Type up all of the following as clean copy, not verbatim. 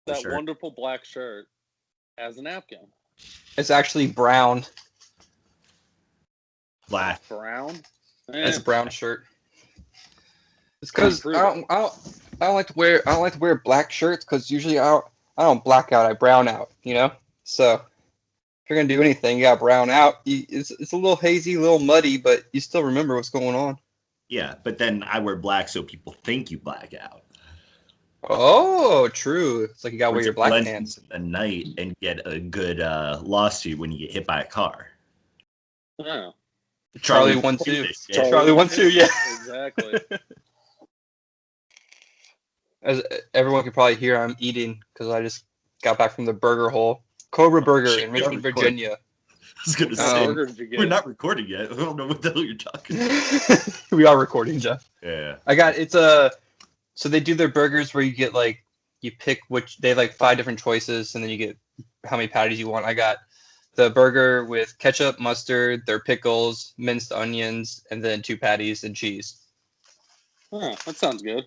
that wonderful black shirt as a napkin? It's actually brown. Black. Brown? It's a brown shirt. It's because I don't like to wear black shirts because usually I don't black out, I brown out, you know? So if you're gonna do anything, you gotta brown out. It's a little hazy, a little muddy, but you still remember what's going on. Yeah, but then I wear black so people think you black out. Oh, true. It's like you gotta wear your black blend pants a night and get a good lawsuit when you get hit by a car. Oh. Charlie 1-2. Charlie 1-2, yeah. Exactly. As everyone can probably hear, I'm eating because I just got back from the burger hole. Cobra Burger in Richmond, Virginia. I was going to say, we're not recording yet. I don't know what the hell you're talking about. We are recording, Jeff. Yeah. So they do their burgers where you get you pick they have 5 different choices and then you get how many patties you want. I got the burger with ketchup, mustard, their pickles, minced onions, and then 2 patties and cheese. Oh, that sounds good.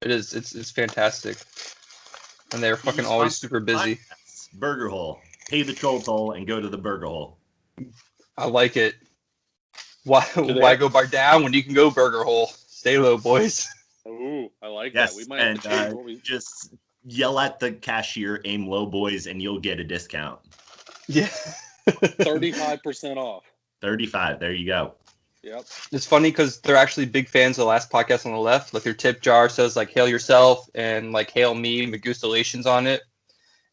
It is. It's fantastic. And they're fucking always super busy. Burger hole. Pay the toll and go to the burger hole. I like it. Why go bar down when you can go burger hole? Stay low, boys. Ooh, I like that. We might have to change what we just yell at the cashier, aim low, boys, and you'll get a discount. Yeah. 35% off. 35. There you go. Yep. It's funny because they're actually big fans of the last podcast on the left. Their tip jar says hail yourself and hail me, Magustalations on it.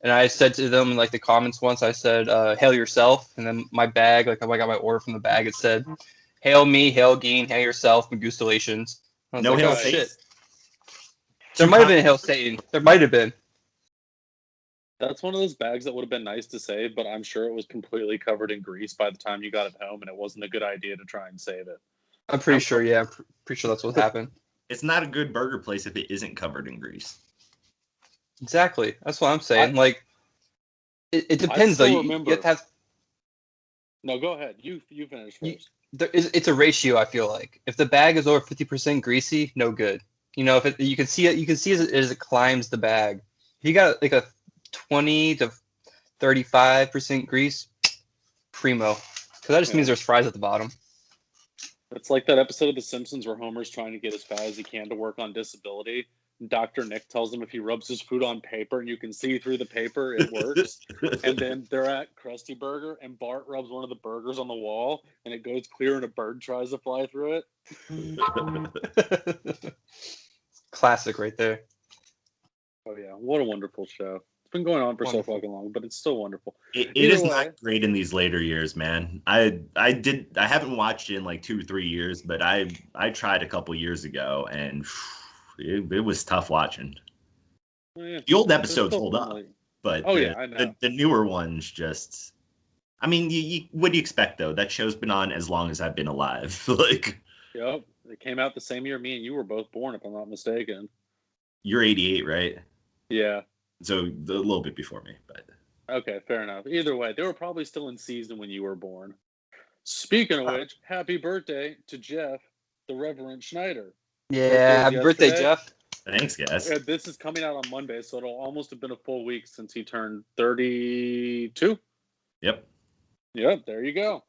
And I said to them in the comments once, I said, hail yourself. And then my bag, when I got my order from the bag, it said, hail me, hail Geen, hail yourself, Magustalations. I was no hail shit. There might have been a hail Satan. There might have been. That's one of those bags that would have been nice to save, but I'm sure it was completely covered in grease by the time you got it home, and it wasn't a good idea to try and save it. I'm pretty sure, yeah. I'm pretty sure that's what happened. It's not a good burger place if it isn't covered in grease. Exactly. That's what I'm saying. It depends, though. You have to have... No, go ahead. You finish first. It's a ratio, I feel like. If the bag is over 50% greasy, no good. If you can see it as it climbs the bag. If you got a 20 to 35% grease, primo. Because that just means there's fries at the bottom. It's like that episode of The Simpsons where Homer's trying to get as fat as he can to work on disability. Dr. Nick tells him if he rubs his food on paper and you can see through the paper, it works. And then they're at Krusty Burger and Bart rubs one of the burgers on the wall and it goes clear and a bird tries to fly through it. Classic right there. Oh, yeah. What a wonderful show. It's been going on for so fucking long, but it's still wonderful. It is not great in these later years, man. I haven't watched it in 2 or 3 years, but I tried a couple years ago, and it was tough watching. Yeah, the old episodes hold up, but I know. The newer ones just... I mean, what do you expect, though? That show's been on as long as I've been alive. Yep. It came out the same year me and you were both born, if I'm not mistaken. You're 88, right? Yeah. So a little bit before me, but... Okay, fair enough. Either way, they were probably still in season when you were born. Speaking of which, happy birthday to Jeff, the Reverend Schneider. Yeah, happy birthday, Jeff. Thanks, guys. This is coming out on Monday, so it'll almost have been a full week since he turned 32. Yep, there you go.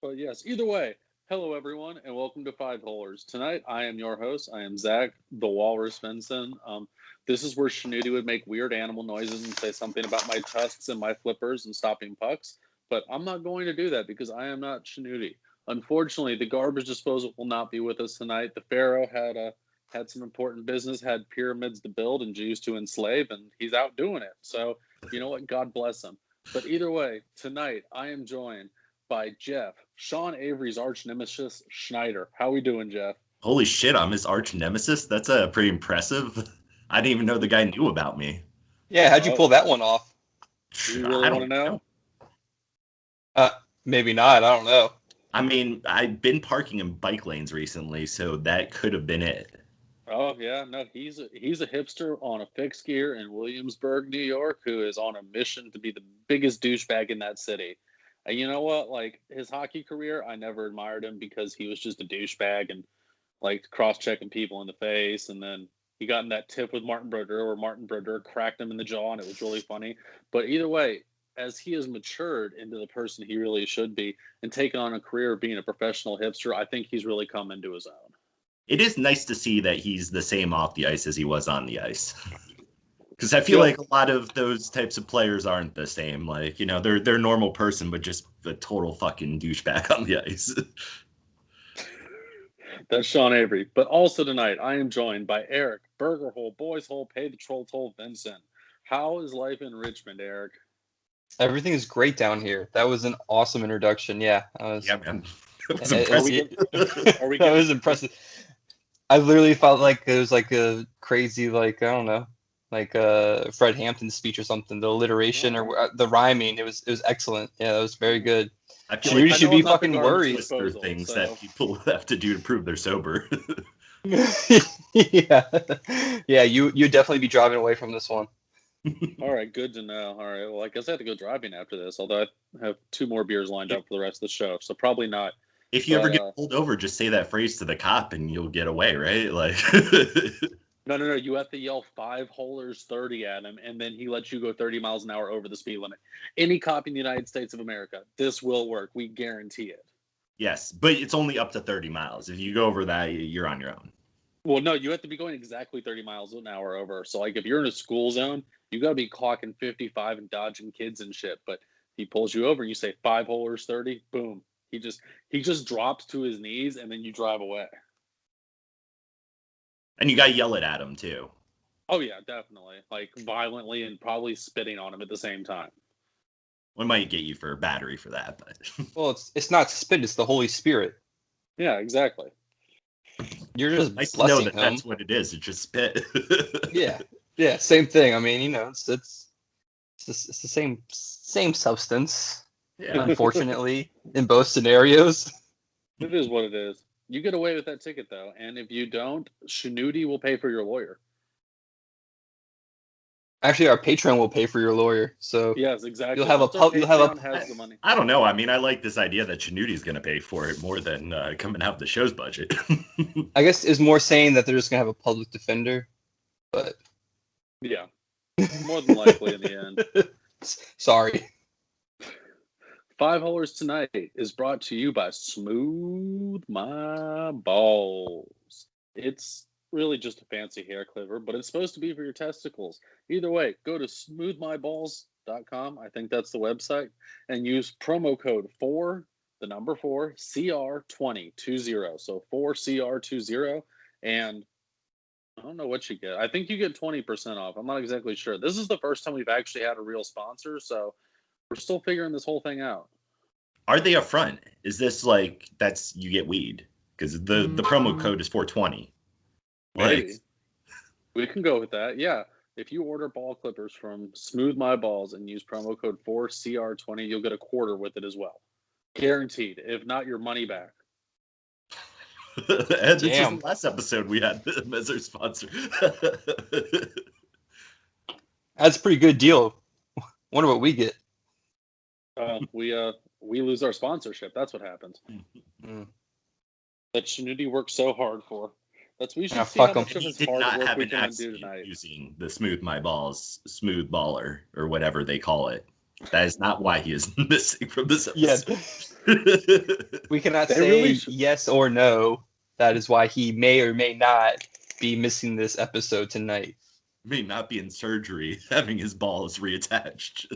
But yes, either way, hello everyone, and welcome to Five Holers. Tonight, I am your host. I am Zach, the Walrus Benson. This is where Shnuti would make weird animal noises and say something about my tusks and my flippers and stopping pucks. But I'm not going to do that because I am not Shnuti. Unfortunately, the garbage disposal will not be with us tonight. The Pharaoh had some important business, had pyramids to build and Jews to enslave, and he's out doing it. So, you know what? God bless him. But either way, tonight I am joined by Jeff, Sean Avery's arch nemesis, Schneider. How we doing, Jeff? Holy shit, I'm his arch nemesis? That's pretty impressive. I didn't even know the guy knew about me. Yeah, how'd you pull that one off? Do you really want to know? Maybe not. I don't know. I mean, I've been parking in bike lanes recently, so that could have been it. Oh, yeah. No, he's a hipster on a fixed gear in Williamsburg, New York, who is on a mission to be the biggest douchebag in that city. And you know what? His hockey career, I never admired him because he was just a douchebag and cross-checking people in the face. And then, he got in that tip with Martin Brodeur where Martin Brodeur cracked him in the jaw, and it was really funny. But either way, as he has matured into the person he really should be and taken on a career of being a professional hipster, I think he's really come into his own. It is nice to see that he's the same off the ice as he was on the ice. Because I feel like a lot of those types of players aren't the same. Like, you know, they're a normal person, but just a total fucking douchebag on the ice. That's Sean Avery. But also tonight, I am joined by Eric, Burger Hole, Boys Hole, Pay the Troll Toll, Vincent. How is life in Richmond, Eric? Everything is great down here. That was an awesome introduction. Yeah, Yeah, man. Are we that was impressive. I literally felt like it was like a crazy, like, I don't know, like Fred Hampton speech or something. The alliteration or the rhyming, it was excellent. Yeah, that was very good. I feel like you should be fucking worried. There are things that people have to do to prove they're sober. yeah, you'd definitely be driving away from this one. All right, good to know. All right, well, I guess I have to go driving after this, although I have 2 more beers lined up for the rest of the show, so probably not. If you ever get pulled over, just say that phrase to the cop and you'll get away, right? Like, No. You have to yell 5 holers 30 at him, and then he lets you go 30 miles an hour over the speed limit. Any cop in the United States of America, this will work. We guarantee it. Yes, but it's only up to 30 miles. If you go over that, you're on your own. Well, no, you have to be going exactly 30 miles an hour over. So, like, if you're in a school zone, you got to be clocking 55 and dodging kids and shit. But he pulls you over and you say 5 holers 30, boom. He just drops to his knees, and then you drive away. And you got to yell it at him, too. Oh, yeah, definitely. Like, violently and probably spitting on him at the same time. We might get you for a battery for that, but... Well, it's not spit, it's the Holy Spirit. Yeah, exactly. You're just nice blessing to know that him. that's what it is. It's just spit. Yeah, same thing. I mean, you know, it's the same substance. Yeah. Unfortunately, in both scenarios. It is what it is. You get away with that ticket, though, and if you don't, Shinudi will pay for your lawyer. Actually, our Patreon will pay for your lawyer. So yes, exactly. You'll have has the money. I don't know. I mean, I like this idea that Shinudi's going to pay for it more than coming out of the show's budget. I guess it's more saying that they're just going to have a public defender, but yeah, more than likely in the end. Sorry. 5 Holers Tonight is brought to you by Smooth My Balls. It's really just a fancy hair clipper, but it's supposed to be for your testicles. Either way, go to smoothmyballs.com. I think that's the website, and use promo code 4 CR2020. So 4CR20, and I don't know what you get. I think you get 20% off. I'm not exactly sure. This is the first time we've actually had a real sponsor, so we're still figuring this whole thing out. Are they upfront? Is this like that's you get weed? Because the promo code is 420. Maybe. Like, we can go with that. Yeah. If you order ball clippers from Smooth My Balls and use promo code 4CR20, you'll get a quarter with it as well. Guaranteed. If not, your money back. And this is the last episode we had them as our sponsor. That's a pretty good deal. Wonder what we get. We lose our sponsorship. That's what happens. That Shinudi worked so hard for. We should see how much of his hard work we can undo tonight. Using the Smooth My Balls, Smooth Baller, or whatever they call it. That is not why he is missing from this episode. Yeah. We cannot say yes or no. That is why he may or may not be missing this episode tonight. May not be in surgery, having his balls reattached.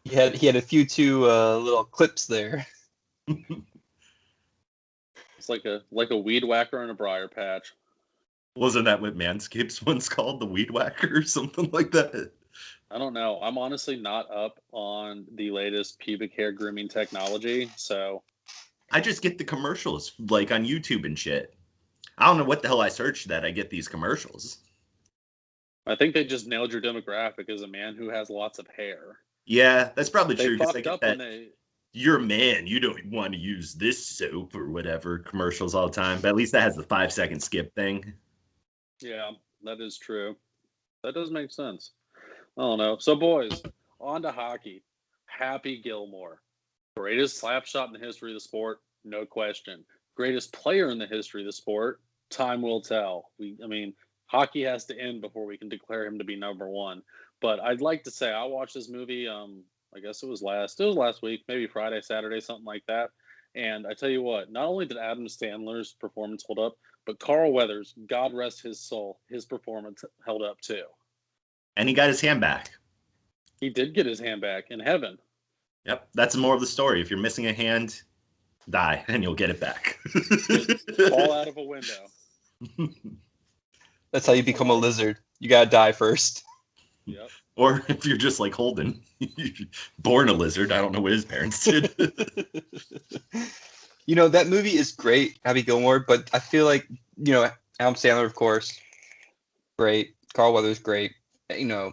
He had a few little clips there. It's like a weed whacker and a briar patch. Wasn't that what Manscaped's one's called? The weed whacker or something like that? I don't know. I'm honestly not up on the latest pubic hair grooming technology, so I just get the commercials like on YouTube and shit. I don't know what the hell I searched that I get these commercials. I think they just nailed your demographic as a man who has lots of hair. Yeah, that's probably true. They fucked up when they... You're a man, you don't want to use this soap or whatever commercials all the time. But at least that has the 5-second skip thing. Yeah, that is true. That does make sense. I don't know. So, boys, on to hockey. Happy Gilmore. Greatest slap shot in the history of the sport, no question. Greatest player in the history of the sport, time will tell. hockey has to end before we can declare him to be number one. But I'd like to say I watched this movie. I guess it was last week, maybe Friday, Saturday, something like that. And I tell you what, not only did Adam Sandler's performance hold up, but Carl Weathers, God rest his soul, his performance held up too. And he got his hand back. He did get his hand back in heaven. Yep, that's more of the story. If you're missing a hand, die and you'll get it back. Fall out of a window. That's how you become a lizard. You gotta die first. Yep. Or if you're just like Holden, born a lizard. I don't know what his parents did. You know, that movie is great, Happy Gilmore, but I feel like, you know, Adam Sandler, of course, great. Carl Weathers, great. You know,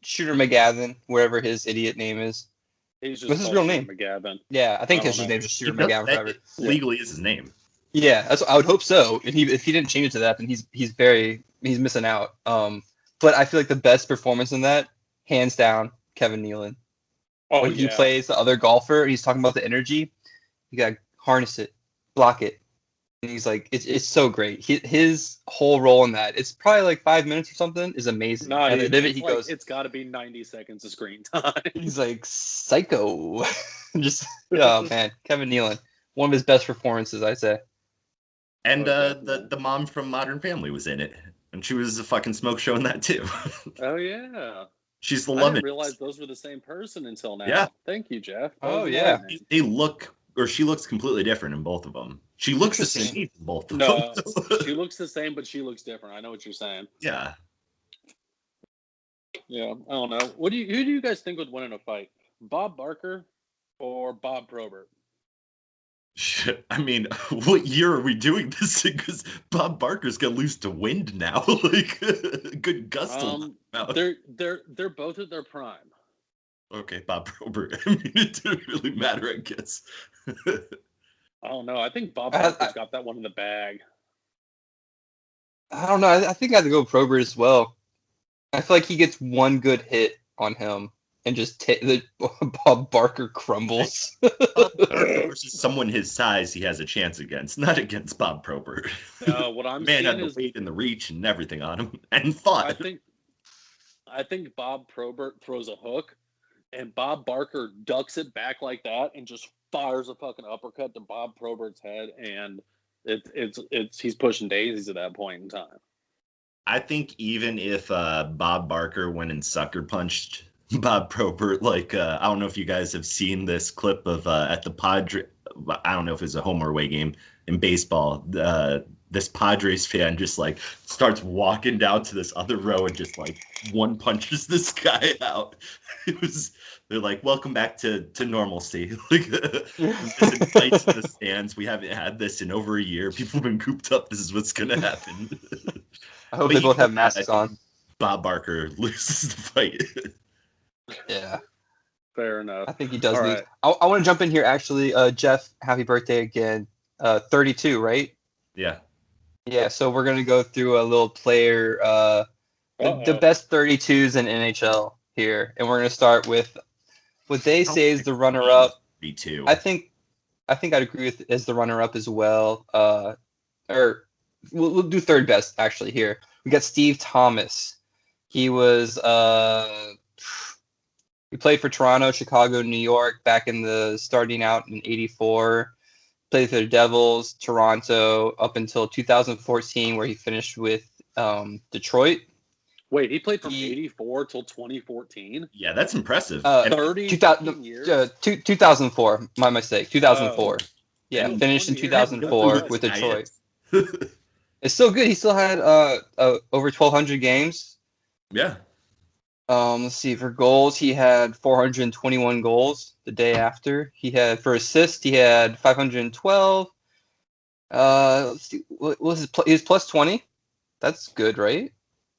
Shooter McGavin, wherever his idiot name is. He's just What's his real name? McGavin. Yeah, I think his name is Shooter McGavin forever. Legally is his name. Yeah, I would hope so. And if he didn't change it to that, then he's missing out. But I feel like the best performance in that, hands down, Kevin Nealon. Oh, When he plays the other golfer, and he's talking about the energy, you gotta harness it, block it. And he's like, it's so great. His whole role in that, it's probably like 5 minutes or something, is amazing. Not and even. he goes, it's got to be 90 seconds of screen time. he's like, psycho. Just, oh man, Kevin Nealon, one of his best performances, I say. And the mom from Modern Family was in it, and she was a fucking smoke show in that too. Oh yeah. She's the I love didn't it. realize those were the same person until now. Yeah. Thank you, Jeff. Oh, yeah. They look, or she looks completely different in both of them. She looks the same in both of No, them. she looks the same, but she looks different. I know what you're saying. Yeah. Yeah, I don't know. Who do you guys think would win in a fight? Bob Barker or Bob Probert? Shit. I mean, what year are we doing this in? Because Bob Barker's gonna lose to wind now. Like, good gust. They're both at their prime. Okay, Bob Probert. I mean, it didn't really matter, I guess. I don't know. I think Bob Barker's got that one in the bag. I don't know. I think I have to go with Probert as well. I feel like he gets one good hit on him and just Bob Barker crumbles. Bob Barker versus someone his size he has a chance against, not against Bob Probert. What I'm Man seeing had is the weight and the reach and everything on him and fought. I think Bob Probert throws a hook and Bob Barker ducks it back like that and just fires a fucking uppercut to Bob Probert's head, and it's he's pushing daisies at that point in time. I think even if Bob Barker went and sucker punched Bob Probert, like I don't know if you guys have seen this clip of at the Padres. I don't know if it's a home or away game in baseball. This Padres fan just like starts walking down to this other row and just like one punches this guy out. They're like, welcome back to normalcy. Like, this invites in the stands. We haven't had this in over a year. People have been cooped up. This is what's gonna happen. I hope they both have masks on. Bob Barker loses the fight. Yeah. Fair enough. I think he does All lose. right. I want to jump in here, actually. Jeff, happy birthday again. 32, right? Yeah. Yeah, so we're going to go through a little player, the best 32s in NHL here. And we're going to start with what they say is the runner-up. 32. I think I'd agree with as the runner-up as well. Or we'll do third best, actually, here. We got Steve Thomas. He was... he played for Toronto, Chicago, New York back in the starting out in 84. Played for the Devils, Toronto, up until 2014, where he finished with Detroit. Wait, he played from 84 till 2014? Yeah, that's impressive. 30 years? 2004. My mistake. 2004. Oh. Yeah, Damn, finished in 20 years. 2004 with Detroit. It's still good. He still had over 1,200 games. Yeah. Let's see. For goals, he had 421 goals the day after. He had, for assists, he had 512. Let's see. What was his? He was plus 20. That's good, right?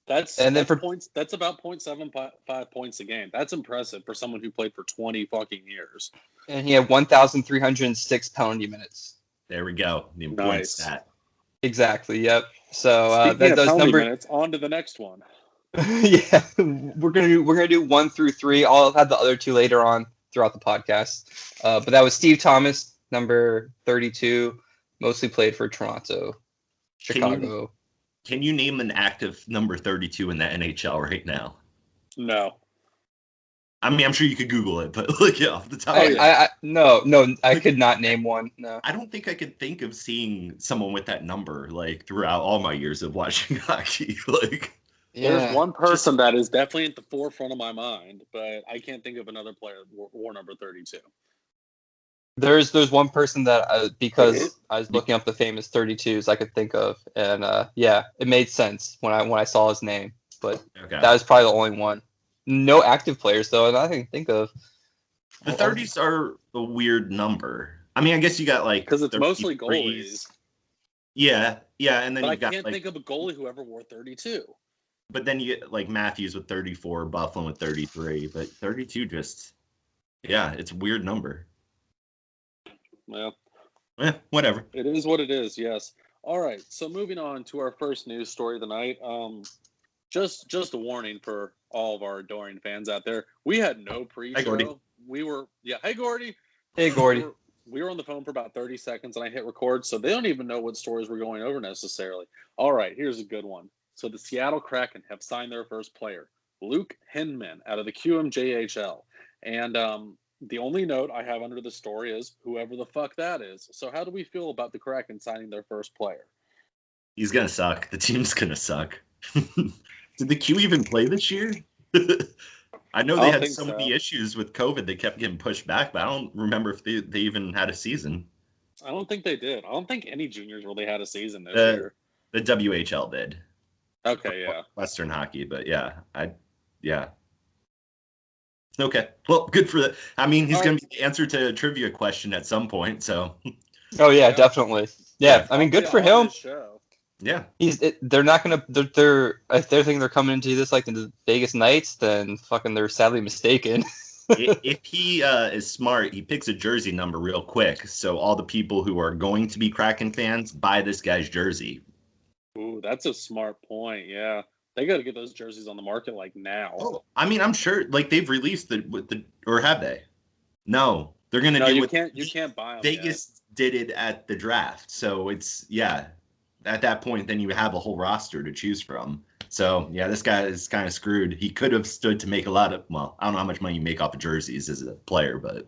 That's points. That's about 0.75 points a game. That's impressive for someone who played for 20 fucking years. And he had 1,306 penalty minutes. There we go. The important stat. Exactly. Yep. So Speaking of penalty minutes, on to the next one. Yeah, we're gonna do 1 through 3. I'll have the other two later on throughout the podcast. But that was Steve Thomas, number 32, mostly played for Toronto, Chicago. Can you name an active number 32 in the NHL right now? No. I mean, I'm sure you could Google it, but look it off the top. No, I could not name one. No. I don't think I could think of seeing someone with that number like throughout all my years of watching hockey. Like, there's one person that is definitely at the forefront of my mind, but I can't think of another player war number 32. There's one person that because I was looking up the famous 32s I could think of, and it made sense when I saw his name, but that was probably the only one. No active players though, and I can think of. The 30s are a weird number. I mean, I guess you got like because it's mostly goalies. Yeah, and then but you got. I can't think of a goalie who ever wore 32. But then you get like Matthews with 34, Bufflin with 33, but 32 just, it's a weird number. Well, whatever. It is what it is. Yes. All right. So moving on to our first news story of the night. Just a warning for all of our adoring fans out there. We had no pre-show. Hey, Gordy. Hey, Gordy. Hey, Gordy. We were on the phone for about 30 seconds, and I hit record, so they don't even know what stories we're going over necessarily. All right, here's a good one. So the Seattle Kraken have signed their first player, Luke Hinman, out of the QMJHL. And the only note I have under the story is whoever the fuck that is. So how do we feel about the Kraken signing their first player? He's going to suck. The team's going to suck. Did the Q even play this year? I know they had so many issues with COVID. They kept getting pushed back, but I don't remember if they even had a season. I don't think they did. I don't think any juniors really had a season this year. The WHL did. Okay, yeah. Western hockey, but Okay. Well, good for that. I mean, he's going to be the answer to a trivia question at some point, so. Oh, yeah, definitely. Yeah, I mean, good for him. Yeah. They're not going to, if they're thinking they're coming into this like the Vegas Knights, then fucking they're sadly mistaken. If he is smart, he picks a jersey number real quick. So all the people who are going to be Kraken fans buy this guy's jersey. Ooh, that's a smart point. Yeah. They got to get those jerseys on the market like now. Oh, I mean, I'm sure like they've released or have they? No, they're going to do you can't buy them. Vegas did it at the draft. So it's, at that point, then you have a whole roster to choose from. So, this guy is kind of screwed. He could have stood to make I don't know how much money you make off of jerseys as a player, but.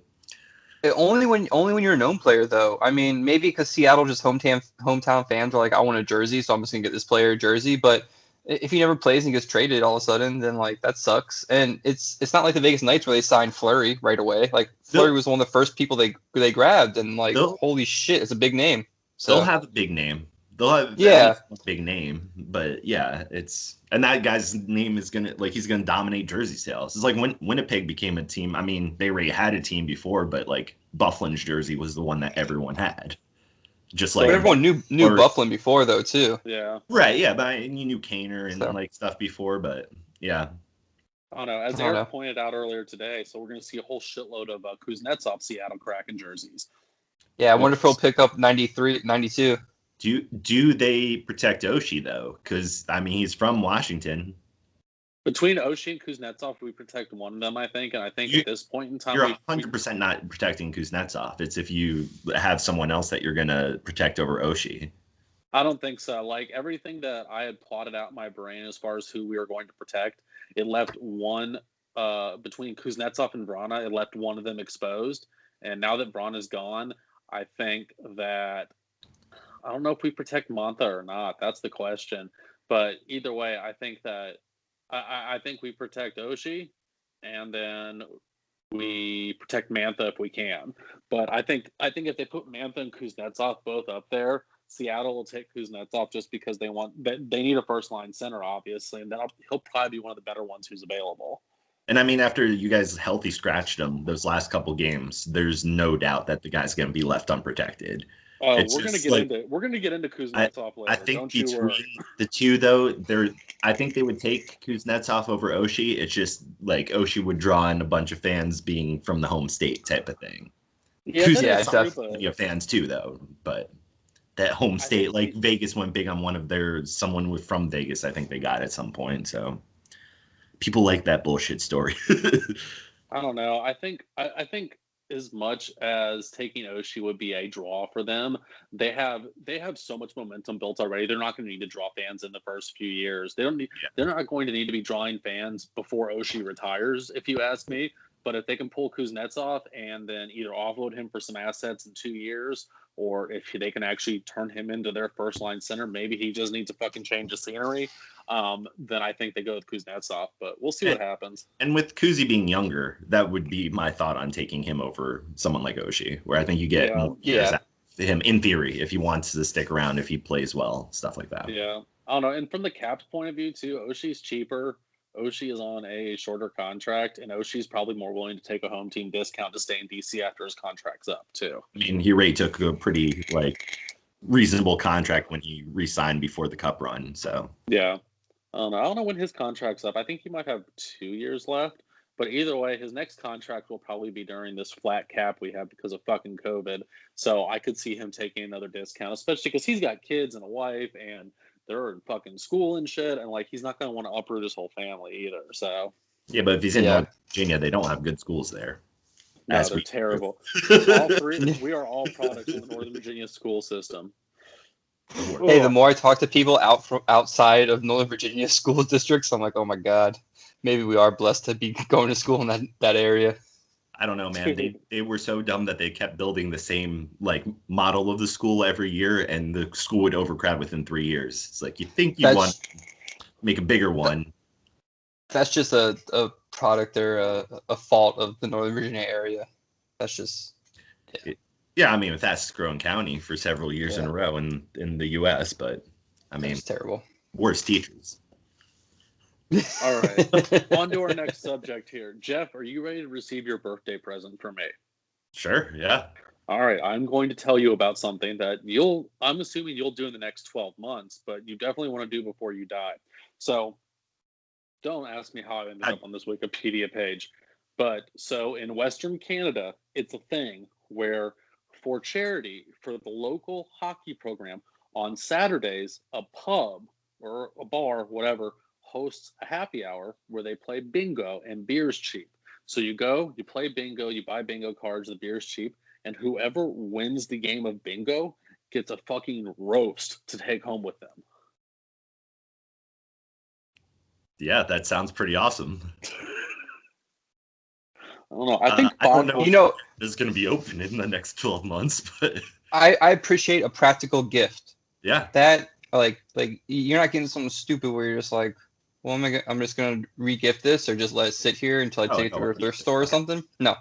Only when you're a known player, though. I mean, maybe because Seattle just hometown fans are like, I want a jersey, so I'm just going to get this player a jersey. But if he never plays and gets traded all of a sudden, then, like, that sucks. And it's not like the Vegas Knights where they signed Fleury right away. Like, Fleury was one of the first people they grabbed, and, like, holy shit, it's a big name. So. They'll have a big name. They'll have a big name, but and that guy's name is he's gonna dominate jersey sales. It's like when Winnipeg became a team. I mean, they already had a team before, but like Bufflin's jersey was the one that everyone had. Just like everyone knew Bufflin before though too. Yeah. Right. Yeah, but you knew Kaner and like stuff before, but yeah. I don't know. As Eric pointed out earlier today, so we're gonna see a whole shitload of Kuznetsov Seattle Kraken jerseys. Yeah, I wonder if he'll pick up 93, 92. Do they protect Oshie though? Because I mean, he's from Washington. Between Oshie and Kuznetsov, we protect one of them, I think. And I think at this point in time, you're 100% not protecting Kuznetsov. It's if you have someone else that you're gonna protect over Oshie. I don't think so. Like everything that I had plotted out in my brain as far as who we were going to protect, it left one between Kuznetsov and Vrana. It left one of them exposed. And now that Vrana's gone, I think that. I don't know if we protect Mantha or not. That's the question. But either way, I think that I think we protect Oshie, and then we protect Mantha if we can. But I think if they put Mantha and Kuznetsov both up there, Seattle will take Kuznetsov just because they need a first line center, obviously, and then he'll probably be one of the better ones who's available. And I mean, after you guys healthy scratched him those last couple games, there's no doubt that the guy's going to be left unprotected. Oh, we're gonna get into Kuznetsov later. I think between the two, though, I think they would take Kuznetsov over Oshie. It's just like Oshie would draw in a bunch of fans being from the home state type of thing. Definitely fans too, though. But that home state, like Vegas went big on someone from Vegas. I think they got at some point. So people like that bullshit story. I don't know. I think as much as taking Oshie would be a draw for them, they have so much momentum built already. They're not going to need to draw fans in the first few years. They're not going to need to be drawing fans before Oshie retires, if you ask me. But if they can pull Kuznetsov and then either offload him for some assets in 2 years, or if they can actually turn him into their first line center, maybe he just needs to fucking change the scenery. Then I think they go with Kuznetsov, but we'll see what happens. And with Kuzi being younger, that would be my thought on taking him over someone like Oshie, where I think you get more years out of him in theory if he wants to stick around, if he plays well, stuff like that. Yeah, I don't know. And from the Caps point of view too, Oshie's cheaper. Oshie is on a shorter contract, and Oshie's probably more willing to take a home team discount to stay in DC after his contract's up too. I mean, he already took a pretty reasonable contract when he re-signed before the Cup run. So yeah, I don't know when his contract's up. I think he might have 2 years left. But either way, his next contract will probably be during this flat cap we have because of fucking COVID. So I could see him taking another discount, especially because he's got kids and a wife, and they're in fucking school and shit. And he's not going to want to uproot his whole family either. So yeah, but if he's in North Virginia, they don't have good schools there. No, they're terrible. We are all products of the Northern Virginia school system. Hey, the more I talk to people outside of Northern Virginia school districts, I'm like, oh my god, maybe we are blessed to be going to school in that area. I don't know, man. They were so dumb that they kept building the same model of the school every year, and the school would overcrowd within 3 years. It's like you think you want to make a bigger one. That's just a product or a fault of the Northern Virginia area. That's just yeah. I mean, with fastest growing county for several years in a row in the U.S., but I mean, it's terrible. Worst teachers. All right, on to our next subject here. Jeff, are you ready to receive your birthday present from me? Sure. Yeah. All right, I'm going to tell you about something that I'm assuming you'll do in the next 12 months, but you definitely want to do before you die. So don't ask me how I ended up on this Wikipedia page. But so in Western Canada, it's a thing where for charity, for the local hockey program, on Saturdays, a pub or a bar, whatever, hosts a happy hour where they play bingo and beer's cheap. So you go, you play bingo, you buy bingo cards, the beer's cheap, and whoever wins the game of bingo gets a fucking roast to take home with them. Yeah, that sounds pretty awesome. I don't know. I think I don't know if it's going to be open in the next 12 months, but I appreciate a practical gift. Yeah. That like you're not getting something stupid where you're just like, well, I'm just going to re-gift this or just let it sit here until I take it to a thrift store or something. No.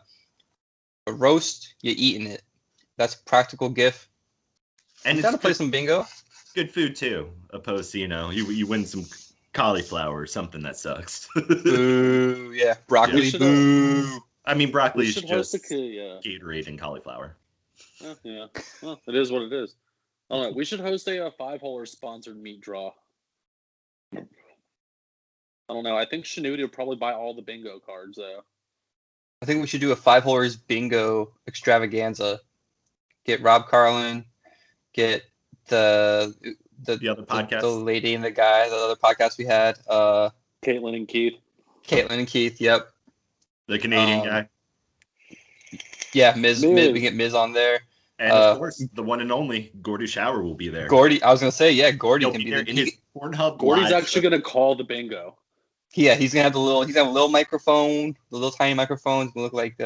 A roast, you're eating it. That's a practical gift. And you got to play some bingo. Good food too, opposed to, you win some cauliflower or something that sucks. Boo, yeah. Broccoli, boo. I mean, broccoli is just Gatorade and cauliflower. Yeah. Well, it is what it is. I don't know. We should host a 5-holer sponsored meat draw. I don't know. I think Shanuti will probably buy all the bingo cards, though. I think we should do a 5-holers bingo extravaganza. Get Rob Carlin, get the other podcast, the lady and the guy, the other podcast we had, Caitlin and Keith. Yep. The Canadian guy. Yeah, Miz. We get Miz on there. And of course, the one and only Gordy Shower will be there. Gordy, I was gonna say, yeah, Gordy can be there in his Pornhub. Gordy's actually gonna call the bingo. Yeah, he's gonna have he's gonna have a little microphone, the little tiny microphone. It's gonna look like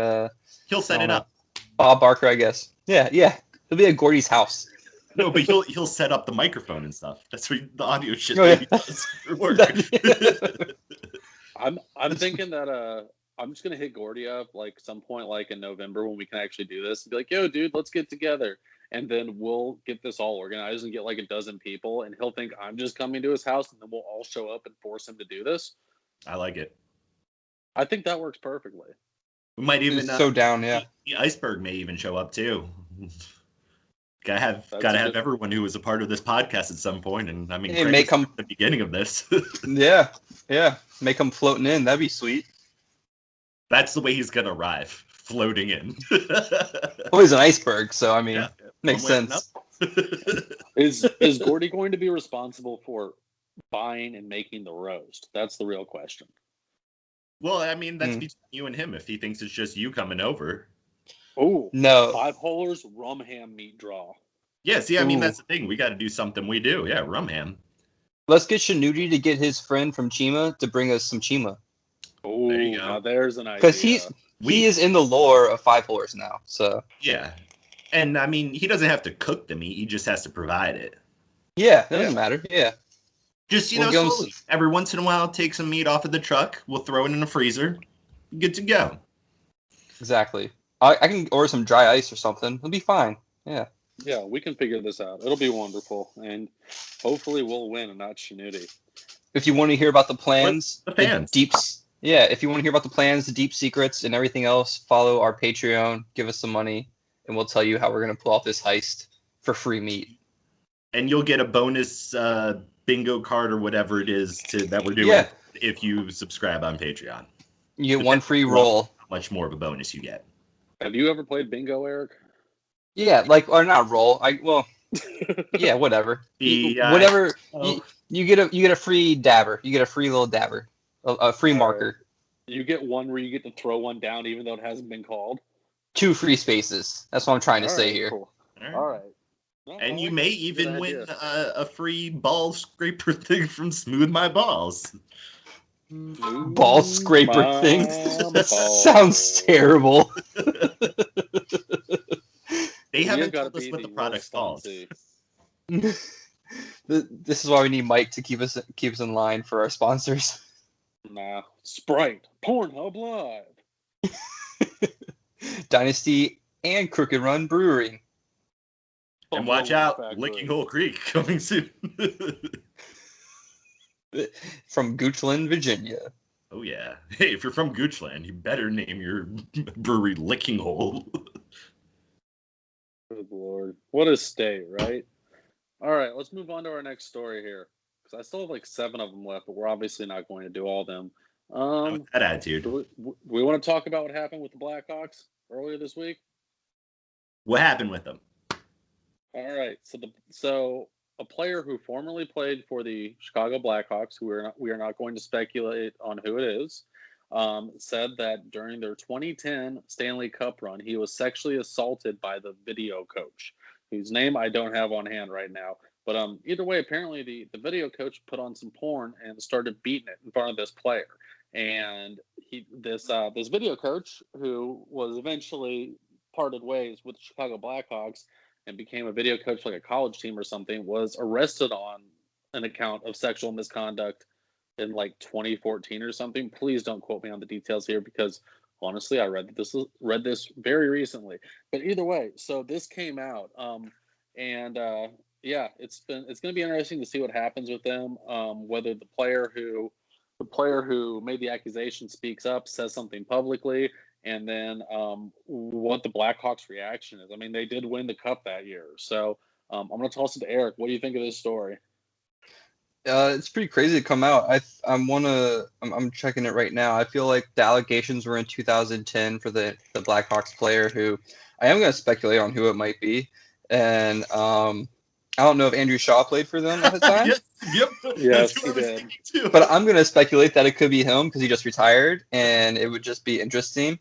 he'll set it up. Bob Barker, I guess. Yeah. It'll be at Gordy's house. No, but he'll set up the microphone and stuff. That's what the audio shit does for work. I'm thinking that I'm just gonna hit Gordy up some point in November when we can actually do this and be like, yo, dude, let's get together. And then we'll get this all organized and get a dozen people, and he'll think I'm just coming to his house, and then we'll all show up and force him to do this. I like it. I think that works perfectly. We might even so down, yeah. The Iceberg may even show up too. Gotta have everyone who was a part of this podcast at some point, and I mean, it may come at the beginning of this. yeah, may come floating in. That'd be sweet. That's the way he's gonna arrive, floating in. Well, he's an iceberg, so I mean, makes sense. Is Gordy going to be responsible for buying and making the roast? That's the real question. Well, I mean, that's between you and him. If he thinks it's just you coming over. Oh, No. 5-holers rum ham meat draw. Yeah, see, I mean, Ooh. that's the thing. We got to do something. We do. Yeah, rum ham. Let's get Shinudi to get his friend from Chima to bring us some Chima. Oh, There you go. now there's an idea. Because he is in the lore of 5-holers now. So Yeah. And I mean, he doesn't have to cook the meat. He just has to provide it. yeah, that doesn't matter. Yeah. Just, We'll give him slowly. Every once in a while, take some meat off of the truck. We'll throw it in the freezer. Good to go. Exactly. I can order some dry ice or something. It'll be fine. Yeah. Yeah, we can figure this out. It'll be wonderful. And hopefully we'll win and not Shinudi. If you want to hear about the plans, The fans. if you want to hear about the plans, the deep secrets, and everything else, follow our Patreon, give us some money, and we'll tell you how we're going to pull off this heist for free meat. And you'll get a bonus bingo card or whatever it is that we're doing if you subscribe on Patreon. You get one free roll. How much more of a bonus you get. Have you ever played bingo, Eric? Yeah, or not roll. Yeah, whatever. Whatever. You get a free dabber. You get a free little dabber, a free marker. You get one where you get to throw one down even though it hasn't been called. 2 free spaces. That's what I'm trying to say here. Cool. All right. No, And you may even win a free ball scraper thing from Smooth My Balls. Ball scraper thing sounds terrible. They haven't told us what the product's called. This is why we need Mike to keep us in line for our sponsors. Nah, Sprite, Pornhub Live, Dynasty, and Crooked Run Brewery. And watch out, Licking Hole Creek coming soon. From Goochland, Virginia. Oh yeah. Hey, if you're from Goochland, you better name your brewery Licking Hole. Good Lord. What a state, right? All right, let's move on to our next story here. Because I still have like 7 of them left, but we're obviously not going to do all of them. That attitude. Do we want to talk about what happened with the Blackhawks earlier this week? What happened with them? All right. So a player who formerly played for the Chicago Blackhawks, who we are not going to speculate on who it is, said that during their 2010 Stanley Cup run, he was sexually assaulted by the video coach, whose name I don't have on hand right now. But either way, apparently the video coach put on some porn and started beating it in front of this player. And this video coach, who was eventually parted ways with the Chicago Blackhawks and became a video coach for like a college team or something, was arrested on an account of sexual misconduct in like 2014 or something. Please don't quote me on the details here because honestly, I read this very recently. But either way, so this came out, yeah, it's going to be interesting to see what happens with them. Whether the player who made the accusation speaks up, says something publicly, and then what the Blackhawks' reaction is. I mean, they did win the cup that year, so I'm going to toss it to Eric. What do you think of this story? It's pretty crazy to come out. I'm checking it right now. I feel like the allegations were in 2010 for the Blackhawks player, who I am going to speculate on who it might be, and I don't know if Andrew Shaw played for them at the time. Yes, he did. But I'm going to speculate that it could be him because he just retired, and it would just be interesting.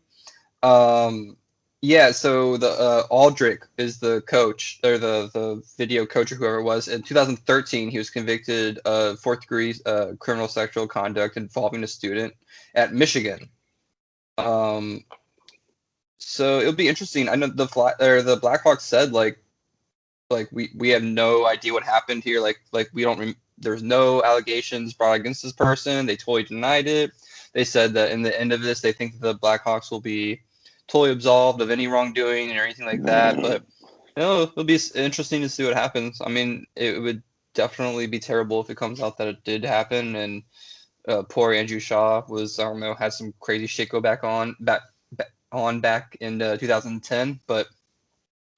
Yeah, so the Aldrich is the coach, or the video coach or whoever it was. In 2013, he was convicted of 4th-degree criminal sexual conduct involving a student at Michigan. So it'll be interesting. I know the Blackhawks said like we have no idea what happened here. Like we don't. There's no allegations brought against this person. They totally denied it. They said that in the end of this, they think that the Blackhawks will be totally absolved of any wrongdoing or anything like that. But it'll be interesting to see what happens. I mean, it would definitely be terrible if it comes out that it did happen. And poor Andrew Shaw had some crazy shit go back in 2010. But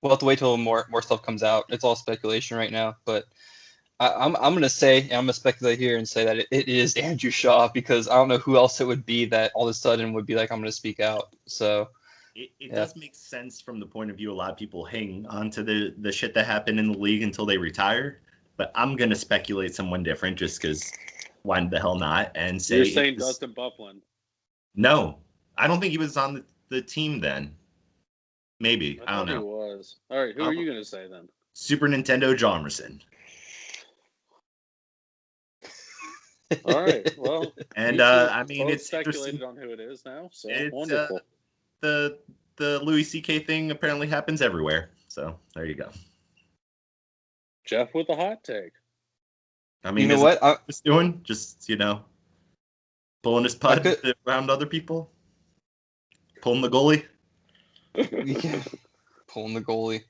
we'll have to wait till more stuff comes out. It's all speculation right now, but I'm gonna speculate here and say that it is Andrew Shaw, because I don't know who else it would be that all of a sudden would be like, I'm gonna speak out. So it does make sense from the point of view a lot of people hang on to the shit that happened in the league until they retire. But I'm gonna speculate someone different just because why the hell not? And say you're saying Dustin Byfuglien. No, I don't think he was on the team then. Maybe. I don't He know. was. All right, who are you going to say then? Super Nintendo Jomerson. All right, well. And I mean, both it's speculated on who it is now, so it's wonderful. The Louis C.K. thing apparently happens everywhere. So there you go. Jeff with a hot take. I mean, you know what? Just doing? Just, pulling his pud around other people? Pulling the goalie? Yeah, pulling the goalie.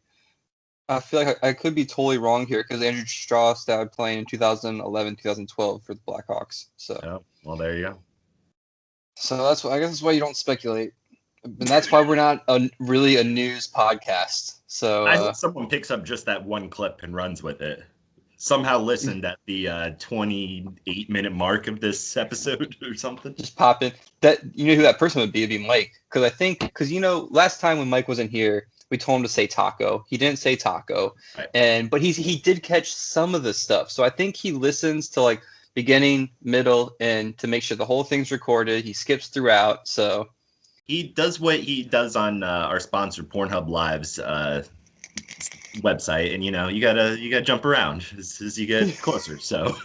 I feel like I could be totally wrong here because Andrew Straw started playing in 2011, 2012 for the Blackhawks. So, oh, well, there you go. So I guess that's why you don't speculate, and that's why we're not really a news podcast. So I hope someone picks up just that one clip and runs with it. Somehow listened at the 28-minute mark of this episode or something. Just pop in. That who that person would be? It'd be Mike. Because last time when Mike wasn't here, we told him to say taco. He didn't say taco, right. But he did catch some of the stuff. So I think he listens to like beginning, middle, and to make sure the whole thing's recorded. He skips throughout. So he does what he does on our sponsor Pornhub Live's website, and you gotta jump around as you get closer. So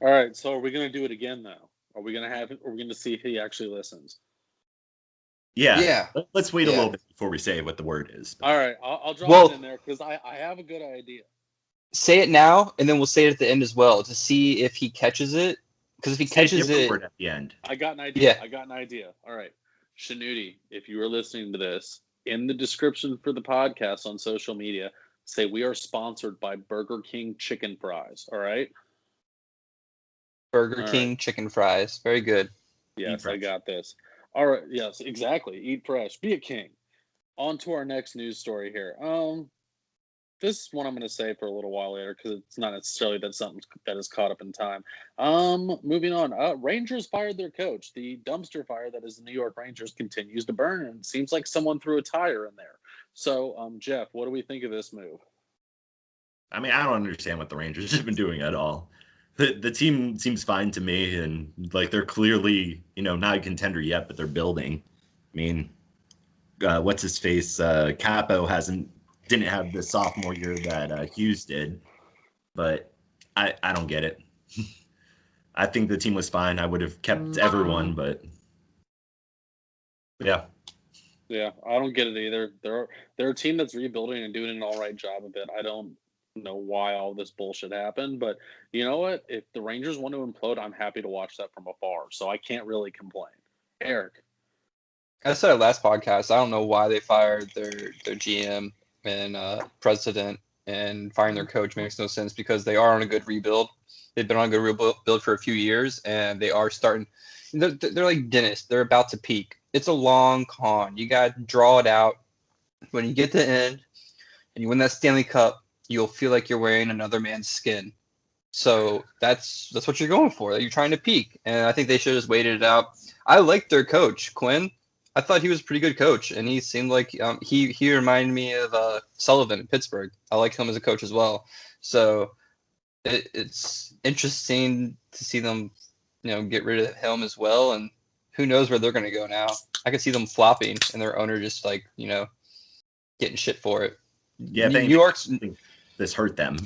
all right, so are we gonna do it again now? Are we gonna see if he actually listens? Yeah. Let's wait a little bit before we say what the word is. All right, I'll drop it in there because I have a good idea. Say it now, and then we'll say it at the end as well to see if he catches it. Because if he catches it, word at the end. I got an idea. Yeah. I got an idea. All right, Shanuti, if you are listening to this, in the description for the podcast on social media, say we are sponsored by Burger King chicken fries. All right. Burger King chicken fries. Very good. Yes, I got this. All right. Yes, exactly. Eat fresh. Be a king. On to our next news story here. This is one I'm going to say for a little while later because it's not necessarily that something that is caught up in time. Moving on. Rangers fired their coach. The dumpster fire that is the New York Rangers continues to burn, and it seems like someone threw a tire in there. So, Jeff, what do we think of this move? I mean, I don't understand what the Rangers have been doing at all. The team seems fine to me, and like they're clearly, not a contender yet, but they're building. I mean, what's his face? Capo didn't have the sophomore year that Hughes did, but I don't get it. I think the team was fine. I would have kept everyone, but yeah. Yeah, I don't get it either. They're a team that's rebuilding and doing an all right job of it. I don't know why all this bullshit happened, but you know what? If the Rangers want to implode, I'm happy to watch that from afar. So I can't really complain. Eric. I said it last podcast. I don't know why they fired their GM and president, and firing their coach makes no sense because they are on a good rebuild. They've been on a good rebuild for a few years, and they are starting. They're like dentists. They're about to peak. It's a long con. You got to draw it out. When you get to the end and you win that Stanley Cup, you'll feel like you're wearing another man's skin. So that's what you're going for. You're trying to peak, and I think they should have just waited it out. I liked their coach, Quinn. I thought he was a pretty good coach, and he seemed like he reminded me of Sullivan in Pittsburgh. I like him as a coach as well. So it's interesting to see them, get rid of him as well. And who knows where they're going to go now? I could see them flopping, and their owner just getting shit for it. Yeah, New York's. This hurt them.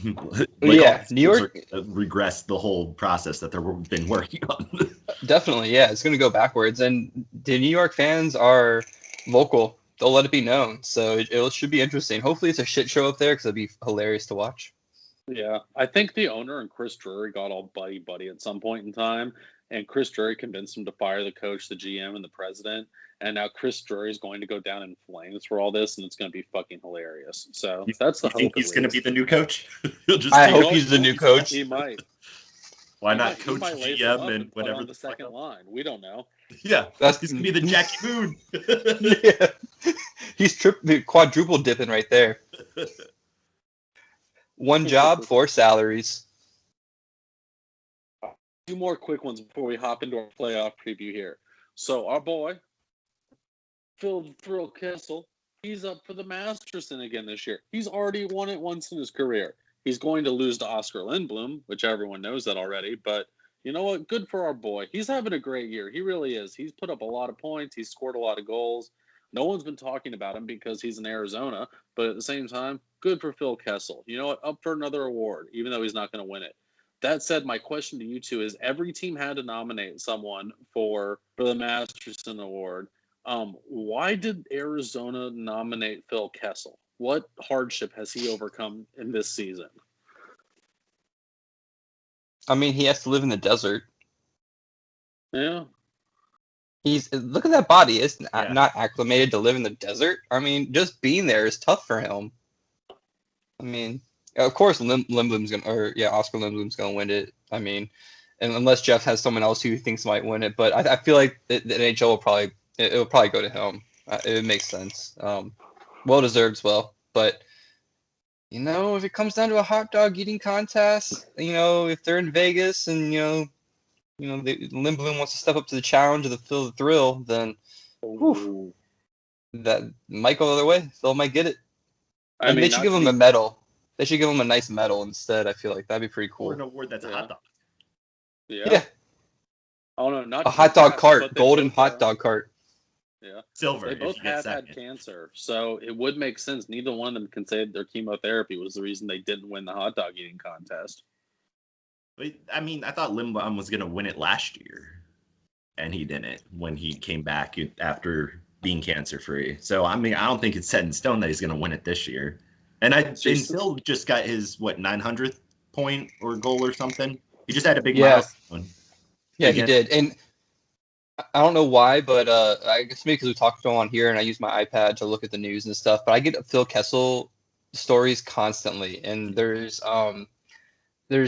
New York regressed the whole process that they've been working on. Definitely, yeah, it's going to go backwards. And the New York fans are vocal; they'll let it be known. So it should be interesting. Hopefully, it's a shit show up there because it'd be hilarious to watch. Yeah, I think the owner and Chris Drury got all buddy at some point in time, and Chris Drury convinced him to fire the coach, the GM, and the president. And now Chris Drury is going to go down in flames for all this, and it's going to be fucking hilarious. So that's the hope. Think he's going to be the new coach? I hope he's the new coach. He might. Why not coach GM and whatever on the second line? We don't know. Yeah, he's going to be the Jackie Moon. Yeah, he's quadruple dipping right there. One job, 4 salaries. Two more quick ones before we hop into our playoff preview here. So our boy, Phil Kessel, he's up for the Masterson again this year. He's already won it once in his career. He's going to lose to Oscar Lindblom, which everyone knows that already. But you know what? Good for our boy. He's having a great year. He really is. He's put up a lot of points. He's scored a lot of goals. No one's been talking about him because he's in Arizona, but at the same time, good for Phil Kessel. You know what? Up for another award, even though he's not going to win it. That said, my question to you two is: every team had to nominate someone for the Masterson Award. Why did Arizona nominate Phil Kessel? What hardship has he overcome in this season? I mean, he has to live in the desert. Yeah. Look at that body. It's Yeah. not acclimated to live in the desert. I mean, just being there is tough for him. I mean, of course, Oscar Lindblom's gonna win it. I mean, and unless Jeff has someone else who he thinks might win it, but I feel like the NHL will probably go to him. It makes sense. Well deserved as well. But if it comes down to a hot dog eating contest, if they're in Vegas and Lindblom wants to step up to the challenge of the feel the thrill, then that might go the other way. Phil might get it. And they should give him a medal. They should give him a nice medal instead. I feel like that'd be pretty cool. Or an award that's a hot dog. Yeah. Oh no, not a hot dog cart, golden hot dog cart. Yeah. Silver. They both have had cancer, so it would make sense. Neither one of them can say their chemotherapy was the reason they didn't win the hot dog eating contest. But, I mean, I thought Lindblom was going to win it last year, and he didn't when he came back after being cancer-free. So, I mean, I don't think it's set in stone that he's going to win it this year. And Phil just got his, 900th point or goal or something? He just had a big milestone. Yeah, he did. And I don't know why, but I guess maybe because we talked to him on here and I use my iPad to look at the news and stuff, but I get Phil Kessel stories constantly. And there's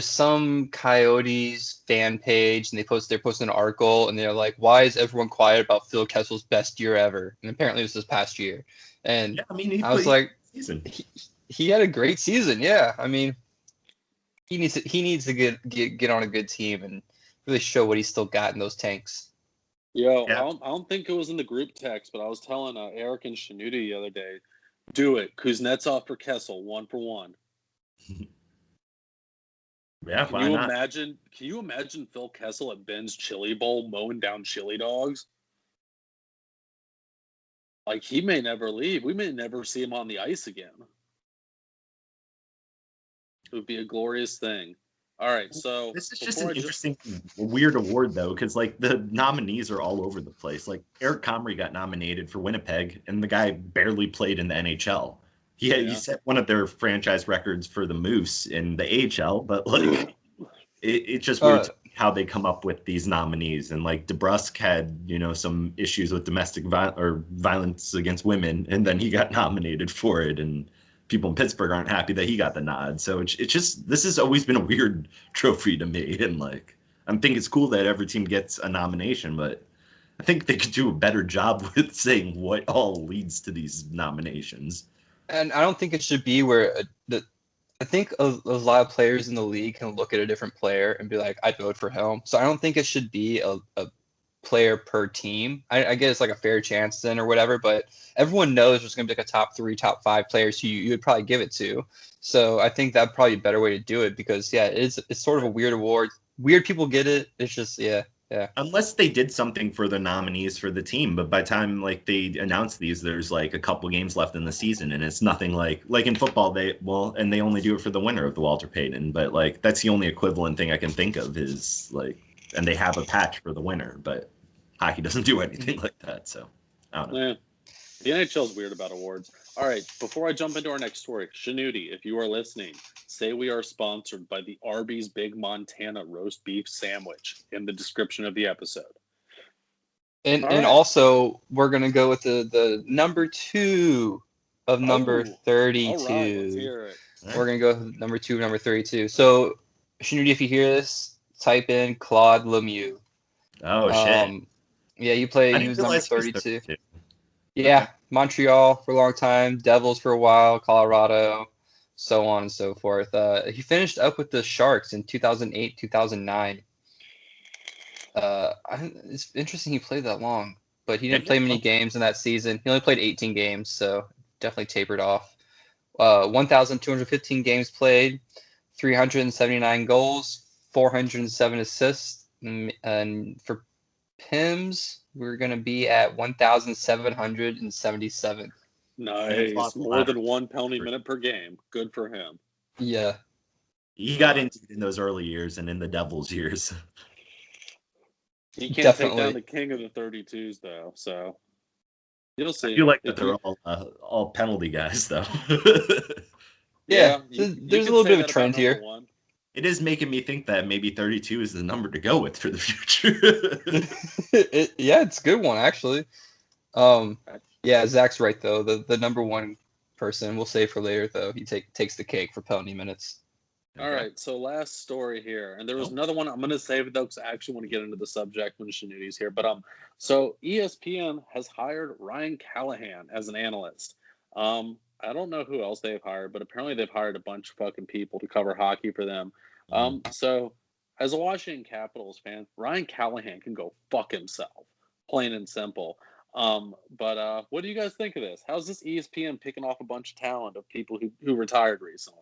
some Coyotes fan page and they're posting an article and they're like, why is everyone quiet about Phil Kessel's best year ever? And apparently it was this past year. And I was like, he had a great season. Yeah. I mean, he needs to get on a good team and really show what he's still got in those tanks. I don't think it was in the group text, but I was telling Eric and Shanuti the other day, do it. Kuznetsov for Kessel, 1-for-1. Yeah, Can you imagine Phil Kessel at Ben's Chili Bowl mowing down chili dogs? Like, he may never leave. We may never see him on the ice again. It would be a glorious thing. All right, so this is just an interesting, weird award though, because the nominees are all over the place. Like Eric Comrie got nominated for Winnipeg, and the guy barely played in the NHL. He set one of their franchise records for the Moose in the AHL, but it's just weird how they come up with these nominees. And DeBrusk had some issues with domestic violence against women, and then he got nominated for it, and people in Pittsburgh aren't happy that he got the nod. So it's just, this has always been a weird trophy to me. And I think it's cool that every team gets a nomination, but I think they could do a better job with saying what all leads to these nominations. And I don't think it should be where I think a lot of players in the league can look at a different player and be like, I'd vote for him. So I don't think it should be a player per team. I guess a fair chance then or whatever, but everyone knows there's going to be a top 3, top 5 players who you would probably give it to. So I think that'd probably be a better way to do it because it's sort of a weird award. Weird people get it. It's just, yeah. Unless they did something for the nominees for the team, but by the time they announce these, there's a couple games left in the season, and it's nothing like in football they only do it for the winner of the Walter Payton, but that's the only equivalent thing I can think of is and they have a patch for the winner, but hockey doesn't do anything like that. So I don't know. Yeah. The NHL is weird about awards. All right, before I jump into our next story, Shanuti, if you are listening, say we are sponsored by the Arby's Big Montana roast beef sandwich in the description of the episode. And also, we're going to go with the number 2 of number 32. All right, let's hear it. We're going to go with number 2 of number 32. So, Shanuti, if you hear this, type in Claude Lemieux. Oh, shit. Yeah, he was number 32. Yeah, Montreal for a long time, Devils for a while, Colorado, so on and so forth. He finished up with the Sharks in 2008, 2009. It's interesting he played that long, but he didn't play many games in that season. He only played 18 games, so definitely tapered off. 1,215 games played, 379 goals, 407 assists, and for PIMS, we're going to be at 1,777. Nice. More than one penalty minute per game. Good for him. Yeah. He got into it in those early years and in the Devils years. He can't Definitely. take down the king of the 32s, though. So you'll see. I feel like that they're all penalty guys, though. Yeah. you There's a could little say bit of a that trend about here. number one. It is making me think that maybe 32 is the number to go with for the future. Yeah, it's a good one, actually. Yeah, Zach's right, though. The number one person, we'll save for later, though. He takes the cake for penalty minutes. All right, so last story here, and there was another one. I'm going to save it though because I actually want to get into the subject when Shanuti's here. But so ESPN has hired Ryan Callahan as an analyst. I don't know who else they've hired, but apparently they've hired a bunch of fucking people to cover hockey for them. So as a Washington Capitals fan, Ryan Callahan can go fuck himself, plain and simple. But what do you guys think of this? How's this ESPN picking off a bunch of talent of people who retired recently?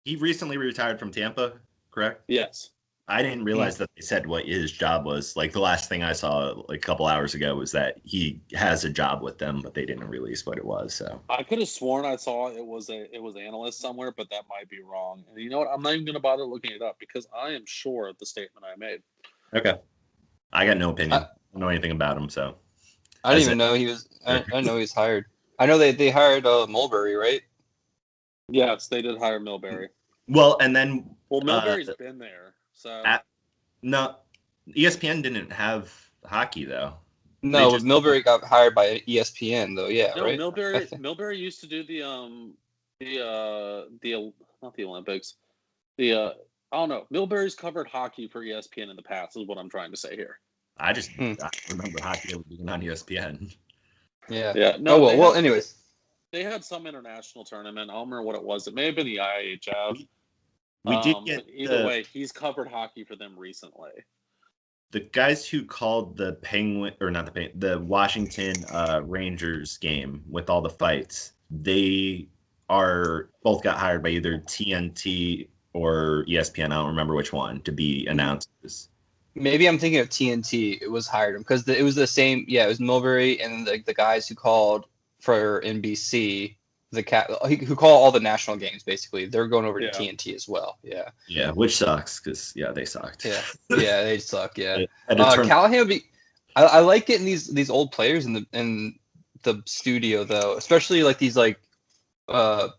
He recently retired from Tampa, correct? Yes. I didn't realize that they said what his job was. Like the last thing I saw like a couple hours ago was that he has a job with them, but they didn't release what it was. So I could have sworn I saw it was analyst somewhere, but that might be wrong. And you know what? I'm not even going to bother looking it up because I am sure of the statement I made. Okay. I got no opinion. I don't know anything about him, so I didn't even know he was. I know he was hired. I know they hired Mulberry, right? Yes, they did hire Milbury. Well, and then Milbury's been there. So no, ESPN didn't have hockey though. No, Milbury got hired by ESPN though. Yeah, no, right. Milbury used to do the not the Olympics. I don't know. Milbury's covered hockey for ESPN in the past. Is what I'm trying to say here. I remember hockey being on ESPN. Yeah. Yeah. No. Well. Anyways, they had some international tournament. I don't remember what it was. It may have been the IHF. We did get either way. He's covered hockey for them recently. The guys who called the the Washington Rangers game with all the fights, they both got hired by either TNT or ESPN. I don't remember which one to be announcers. Maybe I'm thinking of TNT. It was hired him because it was the same. Yeah, it was Milbury and the guys who called for NBC, who call all the national games. Basically, they're going over to TNT as well. Yeah. Yeah, which sucks because they sucked. Yeah, they suck. Yeah. Callahan would be. I like getting these old players in the studio though, especially like these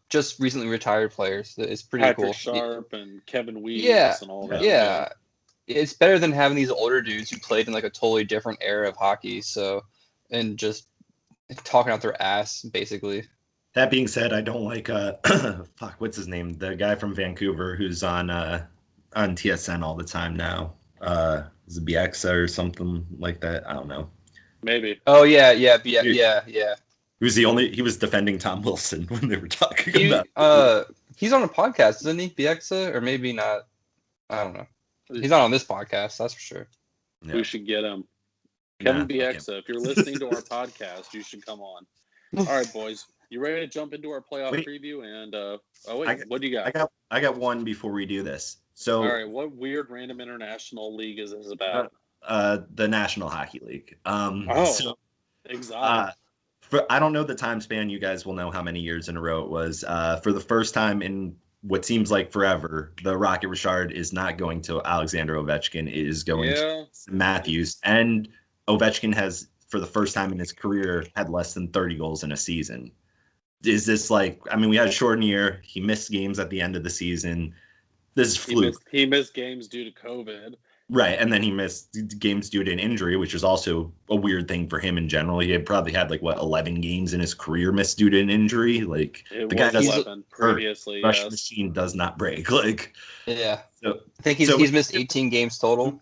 just recently retired players. It's pretty Patrick cool. Sharp and Kevin Weeds and all that. Yeah. It's better than having these older dudes who played in like a totally different era of hockey. So, and just talking out their ass, basically. That being said, I don't like what's his name? The guy from Vancouver who's on TSN all the time now. Is it Bieksa or something like that? I don't know. Maybe. Oh yeah. Yeah. He was defending Tom Wilson when they were talking about. He's on a podcast, isn't he? Bieksa, or maybe not. I don't know. He's not on this podcast, that's for sure. Yeah. We should get him. Kevin Bieksa, if you're listening to our podcast, you should come on. All right, boys. You ready to jump into our playoff preview? And what do you got? I got one before we do this. So all right, what weird random international league is this about? The National Hockey League. Exotic. I don't know the time span. You guys will know how many years in a row it was. For the first time in what seems like forever, the Rocket Richard is not going to Alexander Ovechkin. It is going to Matthews. And Ovechkin has, for the first time in his career, had less than 30 goals in a season. Is this we had a shortened year. He missed games at the end of the season. This is fluke. He missed games due to COVID. Right, and then he missed games due to an injury, which is also a weird thing for him in general. He had probably had 11 games in his career missed due to an injury. The guy doesn't previously. Rush machine does not break. Yeah. So I think he's missed 18 games total.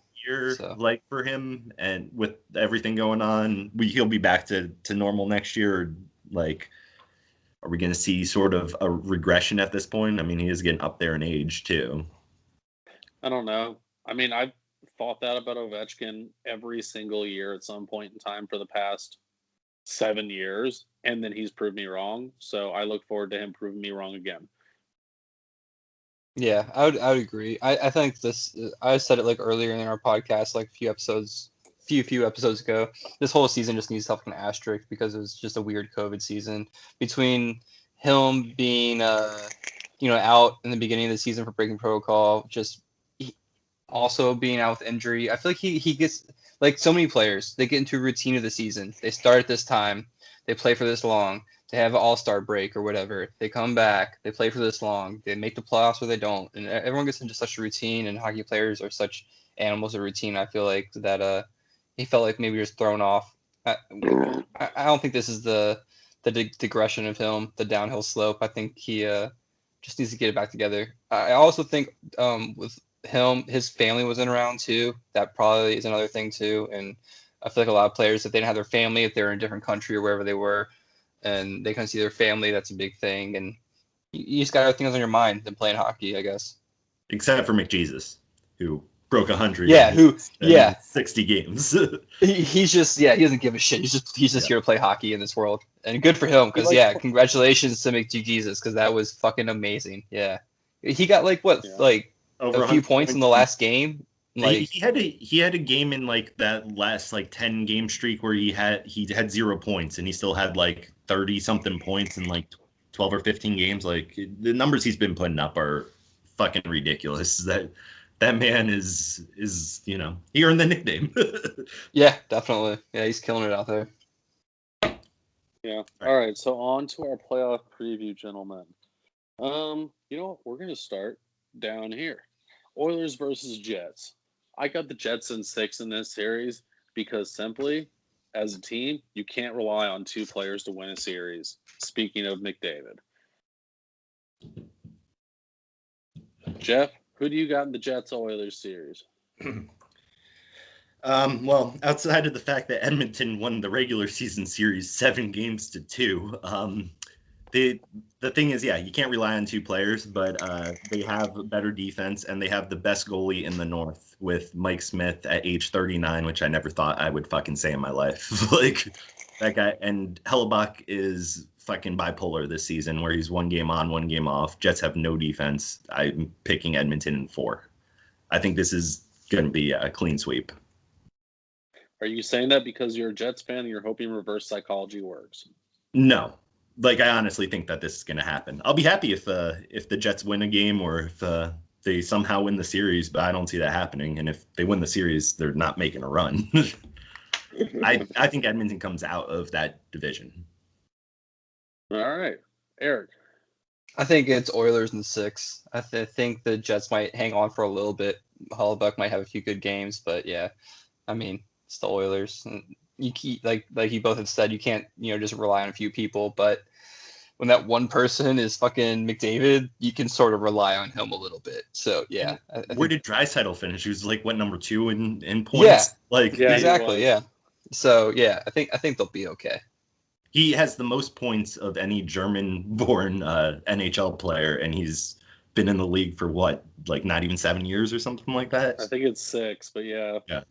For him, and with everything going on, he'll be back to normal next year. Are we going to see sort of a regression at this point? I mean, he is getting up there in age too. I don't know. I mean, I've thought that about Ovechkin every single year at some point in time for the past 7 years, and then he's proved me wrong. So I look forward to him proving me wrong again. Yeah, I would agree. I think this. I said it earlier in our podcast, a few few episodes ago, this whole season just needs an asterisk because it was just a weird COVID season. Between him being out in the beginning of the season for breaking protocol, also being out with injury, I feel like he gets, like so many players, they get into a routine of the season. They start at this time, they play for this long, they have an all-star break or whatever, they come back, they play for this long, they make the playoffs or they don't, and everyone gets into such a routine, and hockey players are such animals of routine. I feel like that he felt like maybe he was thrown off. I don't think this is the digression of him, the downhill slope. I think he just needs to get it back together. I also think with him, his family wasn't around too. That probably is another thing too. And I feel like a lot of players, if they didn't have their family, if they were in a different country or wherever they were, and they couldn't see their family, that's a big thing. And you just got other things on your mind than playing hockey, I guess. Except for McJesus, who broke 100. Yeah, 60 games. He's just, he doesn't give a shit. He's just here to play hockey in this world, and good for him. Because congratulations to McJesus, because that was fucking amazing. Yeah, he got over a few points in the last game. Like he had a game in like that last 10 game streak where he had 0 points and he still had 30 something points in 12 or 15 games. Like the numbers he's been putting up are fucking ridiculous. That man is he earned the nickname. Yeah, definitely. Yeah, he's killing it out there. Yeah. All right. So on to our playoff preview, gentlemen. You know what? We're gonna start down here. Oilers versus Jets. I got the Jets in 6 in this series because simply, as a team, you can't rely on 2 players to win a series. Speaking of McDavid. Jeff, who do you got in the Jets-Oilers series? Well, outside of the fact that Edmonton won the regular season series 7-2, the thing is, you can't rely on 2 players, but they have better defense and they have the best goalie in the North with Mike Smith at age 39, which I never thought I would fucking say in my life. That guy, and Hellebuck is fucking bipolar this season where he's 1 game on, 1 game off. Jets have no defense. I'm picking Edmonton in 4. I think this is going to be a clean sweep. Are you saying that because you're a Jets fan and you're hoping reverse psychology works? No. I honestly think that this is going to happen. I'll be happy if the Jets win a game or if they somehow win the series, but I don't see that happening. And if they win the series, they're not making a run. I think Edmonton comes out of that division. All right. Eric. I think it's Oilers in 6. I think the Jets might hang on for a little bit. Hellebuck might have a few good games, but I mean, it's the Oilers. You keep, like you both have said, you can't just rely on a few people, but when that one person is fucking McDavid, you can sort of rely on him a little bit. So where did Draisaitl finish? He was number 2 in points. Exactly. Yeah. So I think they'll be okay. He has the most points of any German-born NHL player, and he's been in the league for not even 7 years or something like that. I think it's 6, but yeah. Yeah.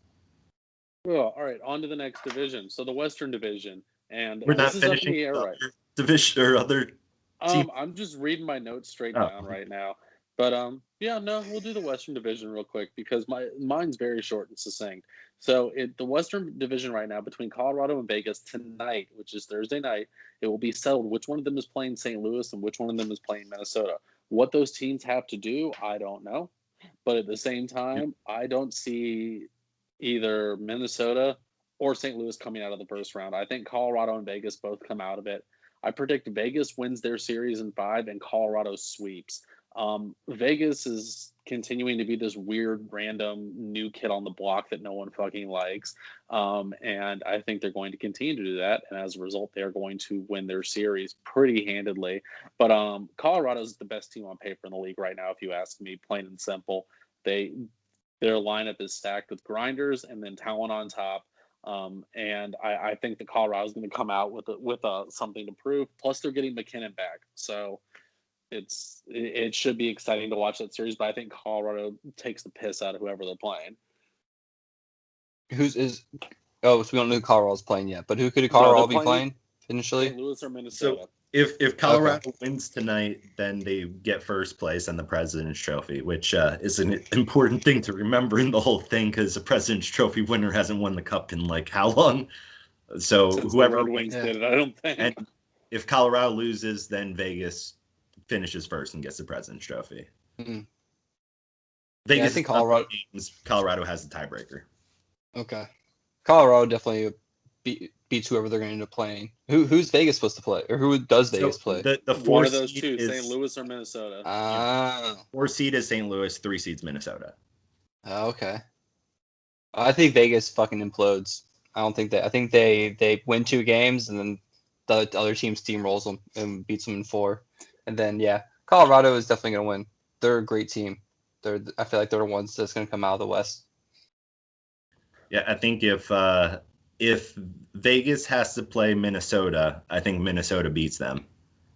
Well, all right, on to the next division. So the Western Division, and we're not finishing the right? Division or other. I'm just reading my notes straight down right now, but we'll do the Western Division real quick because mine's very short and succinct. So the Western Division right now between Colorado and Vegas tonight, which is Thursday night, it will be settled which one of them is playing St. Louis and which one of them is playing Minnesota. What those teams have to do, I don't know, but at the same time, I don't see either Minnesota or St. Louis coming out of the first round. I think Colorado and Vegas both come out of it. I predict Vegas wins their series in 5 and Colorado sweeps. Vegas is continuing to be this weird, random new kid on the block that no one fucking likes. And I think they're going to continue to do that. And as a result, they're going to win their series pretty handedly. But Colorado's the best team on paper in the league right now, if you ask me, plain and simple. Their lineup is stacked with grinders and then talent on top. And I think that Colorado's going to come out with something to prove. Plus, they're getting McKinnon back, so it should be exciting to watch that series. But I think Colorado takes the piss out of whoever they're playing. So we don't know who Colorado's playing yet, but who could Colorado be playing initially? St. Louis or Minnesota. If Colorado wins tonight, then they get first place on the President's Trophy, which is an important thing to remember in the whole thing because the President's Trophy winner hasn't won the cup in like how long? So Since whoever the Red Wings did it, I don't think. And if Colorado loses, then Vegas finishes first and gets the President's Trophy. Mm-hmm. Vegas, I think Colorado has the tiebreaker. Okay. Colorado definitely beats whoever they're going to end up playing. Who's Vegas supposed to play? Or who does Vegas play? The One four of those seed two, is St. Louis or Minnesota. 4 seed is St. Louis, 3 seed's Minnesota. Okay. I think Vegas fucking implodes. I don't think that. I think they win 2 games and then the other team steamrolls them and beats them in 4. And then Colorado is definitely going to win. They're a great team. I feel like they're the ones that's going to come out of the West. Yeah, I think if Vegas has to play Minnesota, I think Minnesota beats them.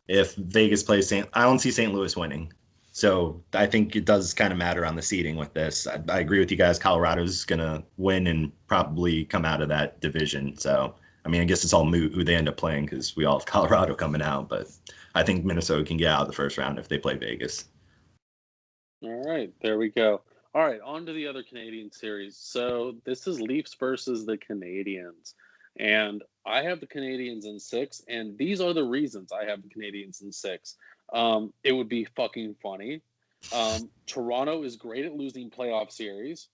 If Vegas plays I don't see St. Louis winning. So I think it does kind of matter on the seeding with this. I agree with you guys. Colorado's going to win and probably come out of that division. So, I mean, I guess it's all moot who they end up playing because we all have Colorado coming out. But I think Minnesota can get out of the first round if they play Vegas. All right, there we go. All right, on to the other Canadian series. So this is Leafs versus the Canadiens. And I have the Canadiens in 6, and these are the reasons I have the Canadiens in 6. It would be fucking funny. Toronto is great at losing playoff series.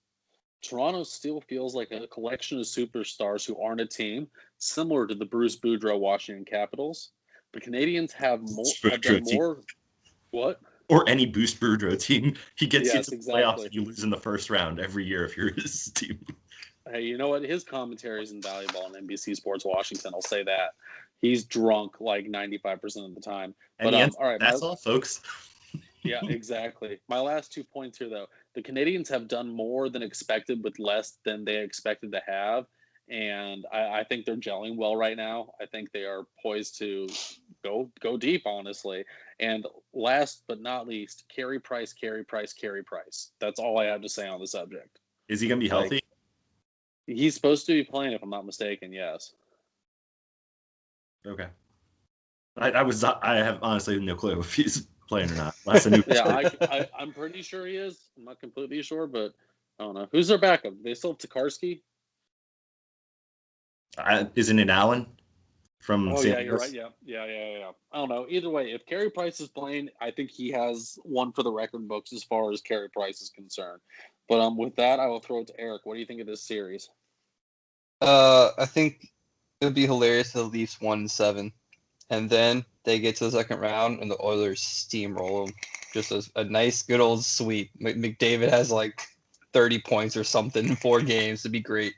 Toronto still feels like a collection of superstars who aren't a team, similar to the Bruce Boudreau Washington Capitals. The Canadiens have done more. What? Or any Bruce Boudreau team. He gets you to the playoffs exactly. and you lose in the first round every year if you're his team. Hey, you know what? His commentary is invaluable on NBC Sports Washington. I'll say that. He's drunk like 95% of the time. But all right, that's all, folks. Yeah, exactly. My last 2 points here, though. The Canadiens have done more than expected with less than they expected to have. And I think they're gelling well right now. I think they are poised to go deep, honestly. And last but not least, Carey Price. That's all I have to say on the subject. Is he going to be healthy? He's supposed to be playing, if I'm not mistaken, yes. Okay. I have honestly no clue if he's playing or not. I'm pretty sure he is. I'm not completely sure, but I don't know. Who's their backup? They still have Tokarski? Isn't it Allen from St. Louis? You're right. Yeah. I don't know. Either way, if Carey Price is playing, I think he has one for the record books as far as Carey Price is concerned. But with that, I will throw it to Eric. What do you think of this series? I think it would be hilarious if the Leafs won 7. And then they get to the second round and the Oilers steamroll them. Just a nice, good old sweep. McDavid has like 30 points or something in 4 games. It'd be great.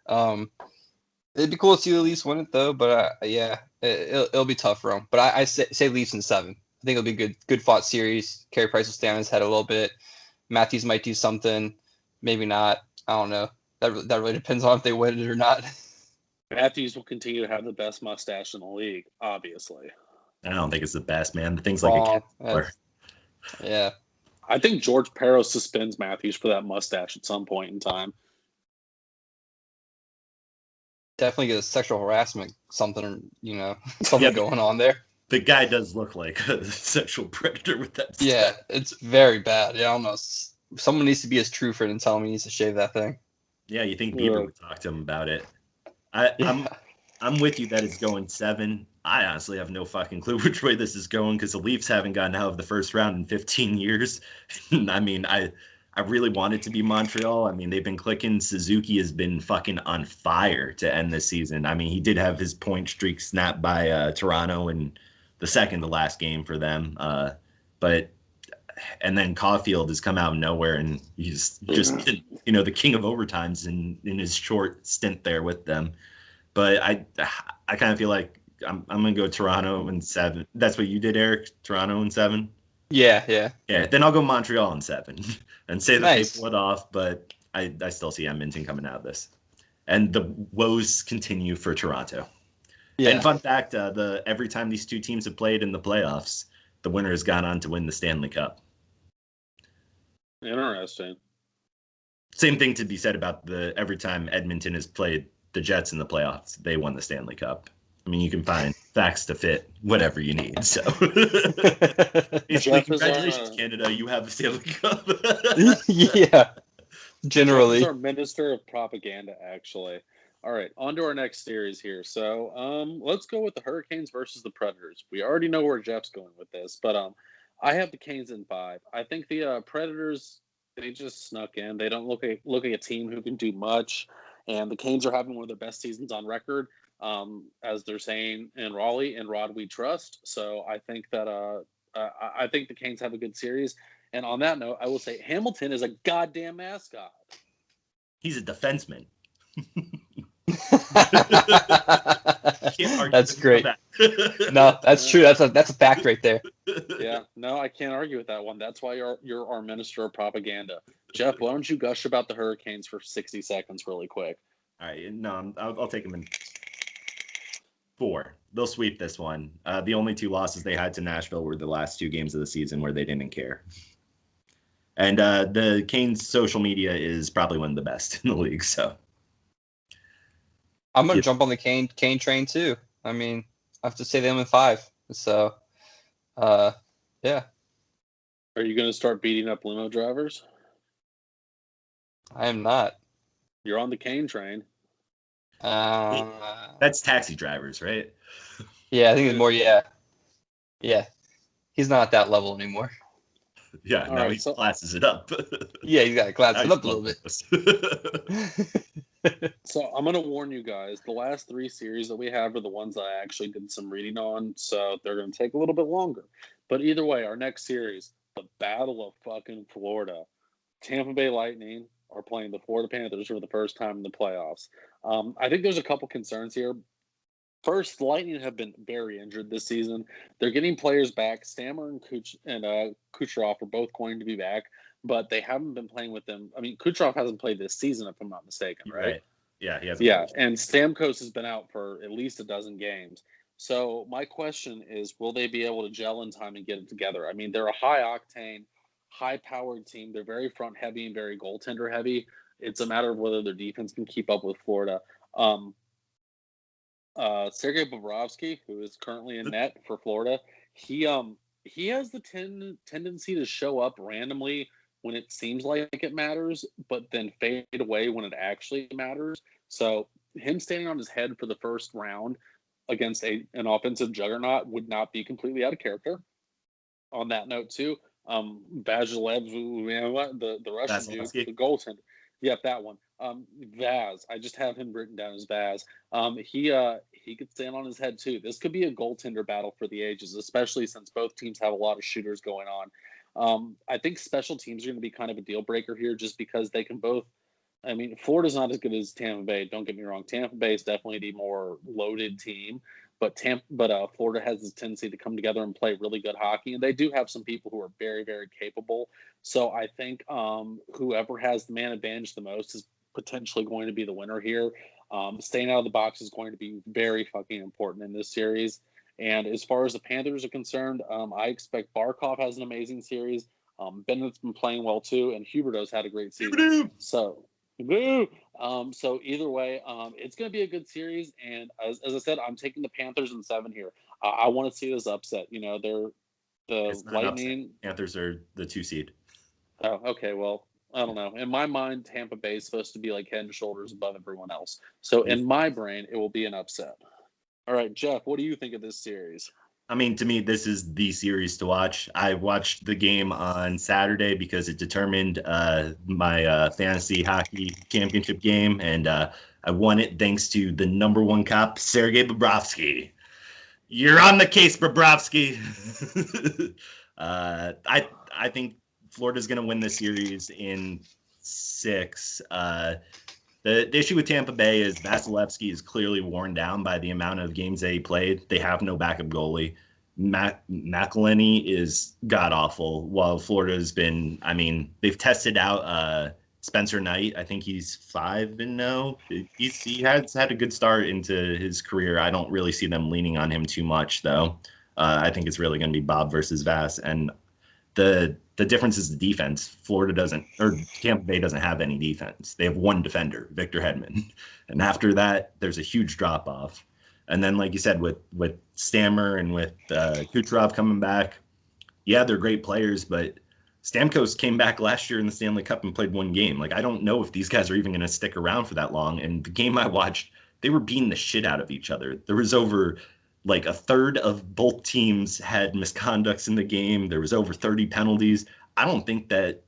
It'd be cool to see the Leafs win it, though. But, it'll be tough for them. But I say Leafs in 7. I think it'll be good fought series. Carey Price will stay on his head a little bit. Matthews might do something. Maybe not. I don't know. That really depends on if they win it or not. Matthews will continue to have the best mustache in the league, obviously. I don't think it's the best, man. The thing's like a Yeah. I think George Peros suspends Matthews for that mustache at some point in time. Definitely get a sexual harassment, something going on there. The guy does look like a sexual predator with that stuff. Yeah, it's very bad. Yeah, I don't know. Someone needs to be his true friend and tell him he needs to shave that thing. Yeah, you think Bieber would talk to him about it. I'm with you that it's going 7. I honestly have no fucking clue which way this is going because the Leafs haven't gotten out of the first round in 15 years. I mean, I really want it to be Montreal. I mean, they've been clicking. Suzuki has been fucking on fire to end this season. I mean, he did have his point streak snapped by Toronto in the second to last game for them. And then Caulfield has come out of nowhere, and he's just been, the king of overtimes in his short stint there with them. But I kind of feel like I'm gonna go Toronto in 7. That's what you did, Eric. Toronto in 7. Yeah. Then I'll go Montreal in 7 and say that Nice. they pull it off. But I still see Edmonton coming out of this, and the woes continue for Toronto. Yeah. And fun fact: every time these two teams have played in the playoffs, the winner has gone on to win the Stanley Cup. Interesting. Same thing to be said about every time Edmonton has played the Jets in the playoffs, they won the Stanley Cup. I mean, you can find facts to fit whatever you need. So, basically, congratulations, Canada. You have a Stanley Cup. Yeah, generally. Jeff is our minister of propaganda, actually. All right, on to our next series here. So, let's go with the Hurricanes versus the Predators. We already know where Jeff's going with this, but I have the Canes in 5. I think the Predators, they just snuck in. They don't look like a team who can do much, and the Canes are having one of their best seasons on record, as they're saying in Raleigh. And Rod, we trust. So I think that I think the Canes have a good series. And on that note, I will say Hamilton is a goddamn mascot. He's a defenseman. That's great. No, that's true. That's a fact right there. Yeah, no, I can't argue with that one. That's why you're our minister of propaganda. Jeff, why don't you gush about the Hurricanes for 60 seconds really quick? All right, no, I'll take them in 4. They'll sweep this one. The only 2 losses they had to Nashville were the last 2 games of the season where they didn't care. And the Canes' social media is probably one of the best in the league. So I'm gonna jump on the Kane train too. I mean, I have to say them in 5. So, yeah. Are you going to start beating up limo drivers? I am not. You're on the Kane train. That's taxi drivers, right? Yeah, I think it's more. Yeah. He's not at that level anymore. Yeah, now he classes it up. Yeah, he's got to class it up a little bit. So I'm going to warn you guys, the last 3 series that we have are the ones that I actually did some reading on, so they're going to take a little bit longer. But either way, our next series, the Battle of fucking Florida. Tampa Bay Lightning are playing the Florida Panthers for the first time in the playoffs. I think there's a couple concerns here. First, the Lightning have been very injured this season. They're getting players back. Stammer and Kucherov are both going to be back, but they haven't been playing with them. I mean, Kucherov hasn't played this season, if I'm not mistaken, right? Yeah, he hasn't. Yeah, and Stamkos has been out for at least a dozen games. So my question is, will they be able to gel in time and get it together? I mean, they're a high-octane, high-powered team. They're very front-heavy and very goaltender-heavy. It's a matter of whether their defense can keep up with Florida. Sergei Bobrovsky, who is currently in net for Florida, he has the tendency to show up randomly when it seems like it matters, but then fade away when it actually matters. So him standing on his head for the first round against an offensive juggernaut would not be completely out of character. On that note, too, Vajilev, the Russian dude, the goaltender. Yep, that one. Vaz. I just have him written down as Vaz. He could stand on his head too. This could be a goaltender battle for the ages, especially since both teams have a lot of shooters going on. I think special teams are going to be kind of a deal breaker here, just because they can both. I mean, Florida's not as good as Tampa Bay. Don't get me wrong. Tampa Bay is definitely the more loaded team, but Florida has this tendency to come together and play really good hockey, and they do have some people who are very, very capable. So I think whoever has the man advantage the most is potentially going to be the winner here. Staying out of the box is going to be very fucking important in this series. And as far as the Panthers are concerned, I expect Barkov has an amazing series. Bennett's been playing well too, and Huberdeau's had a great season. So either way, it's going to be a good series. And as I said, I'm taking the Panthers in 7 here. I want to see this upset. You know, they're the Lightning. Panthers are the 2 seed. Oh, okay. Well, I don't know. In my mind, Tampa Bay is supposed to be like head and shoulders above everyone else. So in my brain, it will be an upset. All right, Jeff, what do you think of this series? I mean, to me, this is the series to watch. I watched the game on Saturday because it determined my fantasy hockey championship game, and I won it thanks to the number 1 cop, Sergei Bobrovsky. You're on the case, Bobrovsky. I think Florida's going to win the series in 6. The issue with Tampa Bay is Vasilevsky is clearly worn down by the amount of games that he played. They have no backup goalie. McElhinney is god-awful, while Florida's been, I mean, they've tested out Spencer Knight. I think he's 5-0. He has had a good start into his career. I don't really see them leaning on him too much, though. I think it's really going to be Bob versus Vas. And the difference is the defense. Tampa Bay doesn't have any defense. They have 1 defender, Victor Hedman. And after that, there's a huge drop-off. And then, like you said, with Stammer and with Kucherov coming back, yeah, they're great players, but Stamkos came back last year in the Stanley Cup and played one game. Like, I don't know if these guys are even going to stick around for that long. And the game I watched, they were beating the shit out of each other. There was over like a third of both teams had misconducts in the game. There was over 30 penalties. I don't think that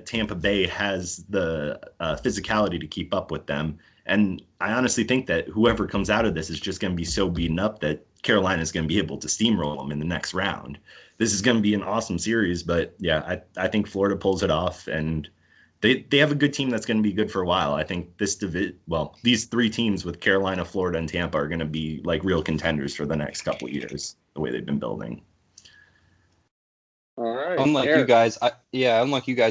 Tampa Bay has the physicality to keep up with them. And I honestly think that whoever comes out of this is just going to be so beaten up that Carolina is going to be able to steamroll them in the next round. This is going to be an awesome series, but yeah, I think Florida pulls it off, and they have a good team that's going to be good for a while. I think these three teams with Carolina, Florida, and Tampa are going to be like real contenders for the next couple of years, the way they've been building. All right. Unlike you guys,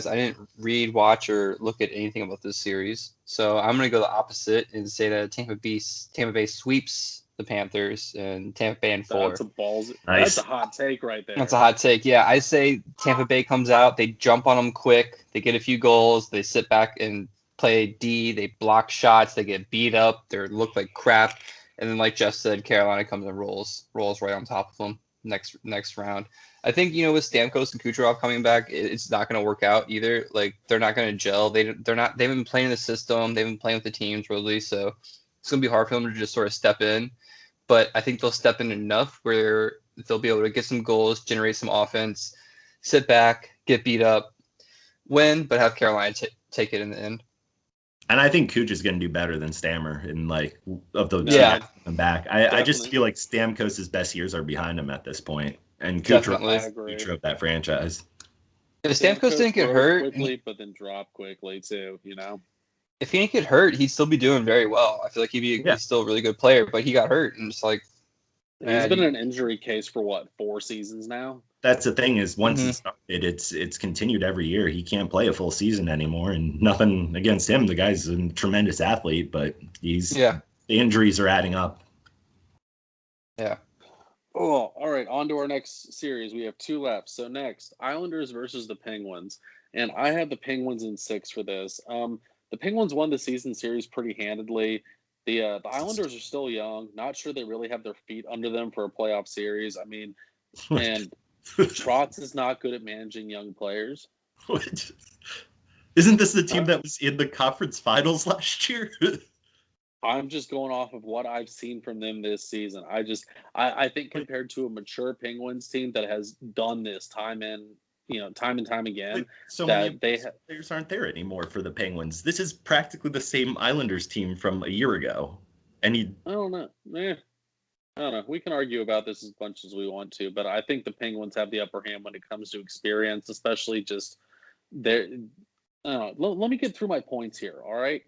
I didn't read, watch, or look at anything about this series. So I'm going to go the opposite and say that Tampa Bay sweeps the Panthers and Tampa Bay in 4. That's a balls. Nice. That's a hot take right there. That's a hot take. Yeah, I say Tampa Bay comes out, they jump on them quick, they get a few goals, they sit back and play D, they block shots, they get beat up, they look like crap, and then like Jeff said, Carolina comes and rolls right on top of them next round. I think, with Stamkos and Kucherov coming back, it's not going to work out either. Like, they're not going to gel. They haven't been playing the system. They've been playing with the teams really, so it's going to be hard for them to just sort of step in. But I think they'll step in enough where they'll be able to get some goals, generate some offense, sit back, get beat up, win, but have Carolina take it in the end. And I think Kuch is going to do better than Stammer in of those coming back. I just feel like Stamkos' best years are behind him at this point, and Kucherov is the future of that franchise. If Stamkos didn't get hurt quickly, but then drop quickly too, If he didn't get hurt, he'd still be doing very well. I feel like he's still a really good player, but he got hurt, and it's like he's been an injury case for 4 seasons now. That's the thing is once it started, it's continued every year. He can't play a full season anymore, and nothing against him. The guy's a tremendous athlete, but the injuries are adding up. Yeah. Oh, all right. On to our next series. We have 2 left. So next, Islanders versus the Penguins, and I have the Penguins in 6 for this. The Penguins won the season series pretty handedly. The Islanders are still young. Not sure they really have their feet under them for a playoff series. I mean, and Trotz is not good at managing young players. What? Isn't this the team that was in the conference finals last year? I'm just going off of what I've seen from them this season. I think compared to a mature Penguins team that has done this time and time again, so many players aren't there anymore for the Penguins. This is practically the same Islanders team from a year ago. And I don't know. I don't know. We can argue about this as much as we want to, but I think the Penguins have the upper hand when it comes to experience, especially just their. Let me get through my points here. All right.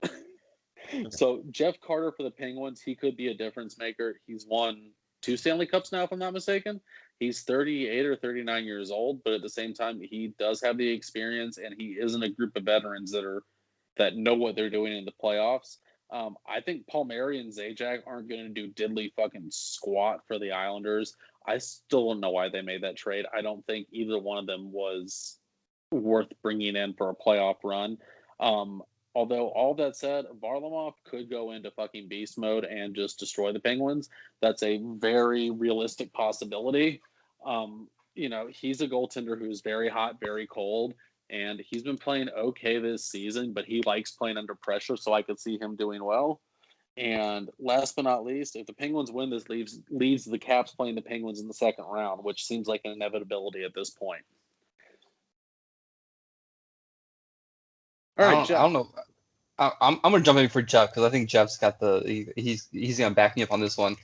So Jeff Carter for the Penguins, he could be a difference maker. He's won 2 Stanley Cups now, if I'm not mistaken. He's 38 or 39 years old, but at the same time, he does have the experience, and he is in a group of veterans that know what they're doing in the playoffs. I think Palmieri and Zajac aren't going to do diddly fucking squat for the Islanders. I still don't know why they made that trade. I don't think either one of them was worth bringing in for a playoff run. Although, all that said, Varlamov could go into fucking beast mode and just destroy the Penguins. That's a very realistic possibility. He's a goaltender who's very hot, very cold, and he's been playing okay this season, but he likes playing under pressure, so I could see him doing well. And last but not least, if the Penguins win, this leaves the Caps playing the Penguins in the second round, which seems like an inevitability at this point. All right, Jeff. I don't know. I'm gonna jump in for Jeff because I think Jeff's got he's gonna back me up on this one.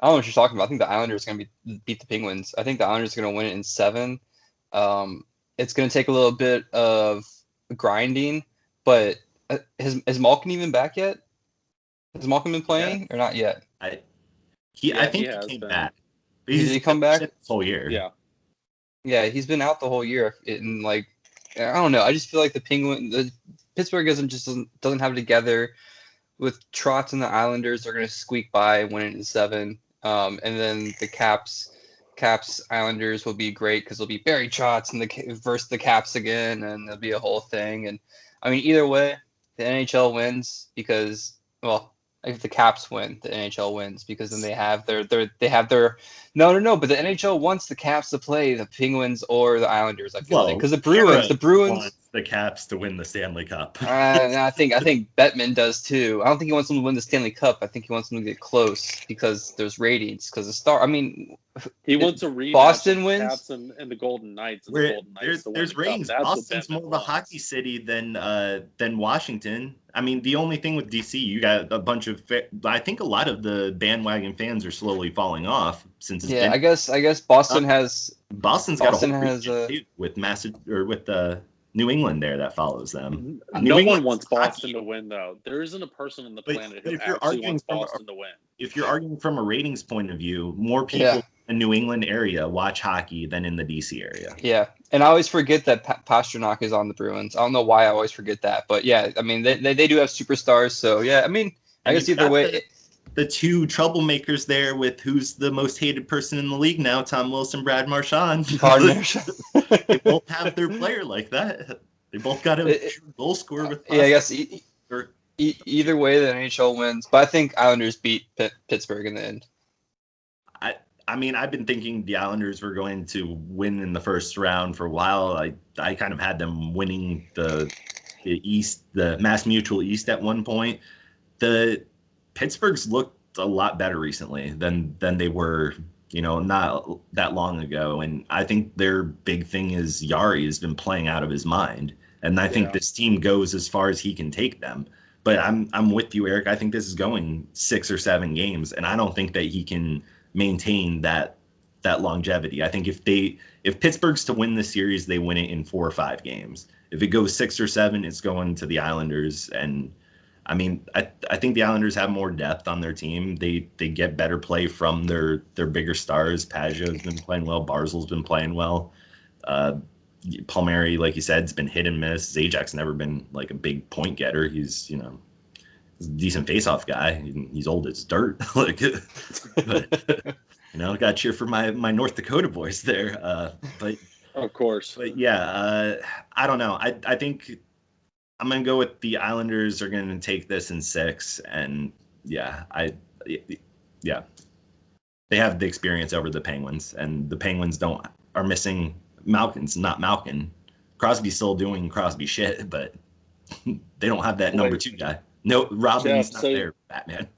I don't know what you're talking about. I think the Islanders are gonna beat the Penguins. I think the Islanders are gonna win it in 7. It's gonna take a little bit of grinding, but has Malkin even back yet? Has Malkin been playing or not yet? I think he came back. Did he come back this whole year? Yeah, he's been out the whole year. And I don't know. I just feel like the Pittsburgh doesn't have it together. With Trotz and the Islanders, they're going to squeak by, win it in 7. And then the Caps Islanders will be great because they'll be Barry Trotz and versus the Caps again, and there'll be a whole thing. And I mean, either way, the NHL wins because If the Caps win, the NHL wins because then they have their no, but the NHL wants the Caps to play the Penguins or the Islanders. I feel like because the Bruins wants the Caps to win the Stanley Cup. I think Bettman does too. I don't think he wants them to win the Stanley Cup. I think he wants them to get close because there's ratings. Because the Star, I mean, he wants a rematch. Boston wins. Caps and the Golden Knights. And the Golden Knights there's ratings. Boston's more of a hockey city than Washington. I mean, the only thing with DC, you got a bunch of. I think a lot of the bandwagon fans are slowly falling off since. I guess Boston has. Boston's got a whole region with New England there that follows them. No one wants Boston to win, though. There isn't a person on the planet who actually wants Boston to win. If you're arguing from a ratings point of view, more people in the New England area watch hockey than in the DC area. Yeah, and I always forget that Pasternak is on the Bruins. I don't know why I always forget that, but yeah, I mean, they do have superstars, so yeah, I mean, I guess either way. The two troublemakers there with who's the most hated person in the league now, Tom Wilson, Brad Marchand. They both have their player like that. They both got a goal scorer with. Yeah, I guess either way, the NHL wins, but I think Islanders beat Pittsburgh in the end. I mean, I've been thinking the Islanders were going to win in the first round for a while. I kind of had them winning the East, the Mass Mutual East at one point. The Pittsburgh's looked a lot better recently than they were, not that long ago. And I think their big thing is Yari has been playing out of his mind. And I think this team goes as far as he can take them. But I'm with you, Eric. I think this is going 6 or 7 games, and I don't think that he can maintain that longevity. I think if Pittsburgh's to win the series, they win it in 4 or 5 games. If it goes 6 or 7, it's going to the Islanders. And I mean, I think the Islanders have more depth on their team. They get better play from their bigger stars. Pageau's been playing well. Barzal's been playing well. Palmieri, like you said, has been hit and miss. Zajak's never been like a big point getter. He's a decent face-off guy. He's old as dirt. But got to cheer for my North Dakota boys there. But of course. But yeah, I don't know. I think I'm gonna go with the Islanders are gonna take this in 6, and they have the experience over the Penguins, and the Penguins are missing Malkin's not Malkin. Crosby's still doing Crosby shit, but they don't have that number 2 guy. No, Robin's not there, Batman.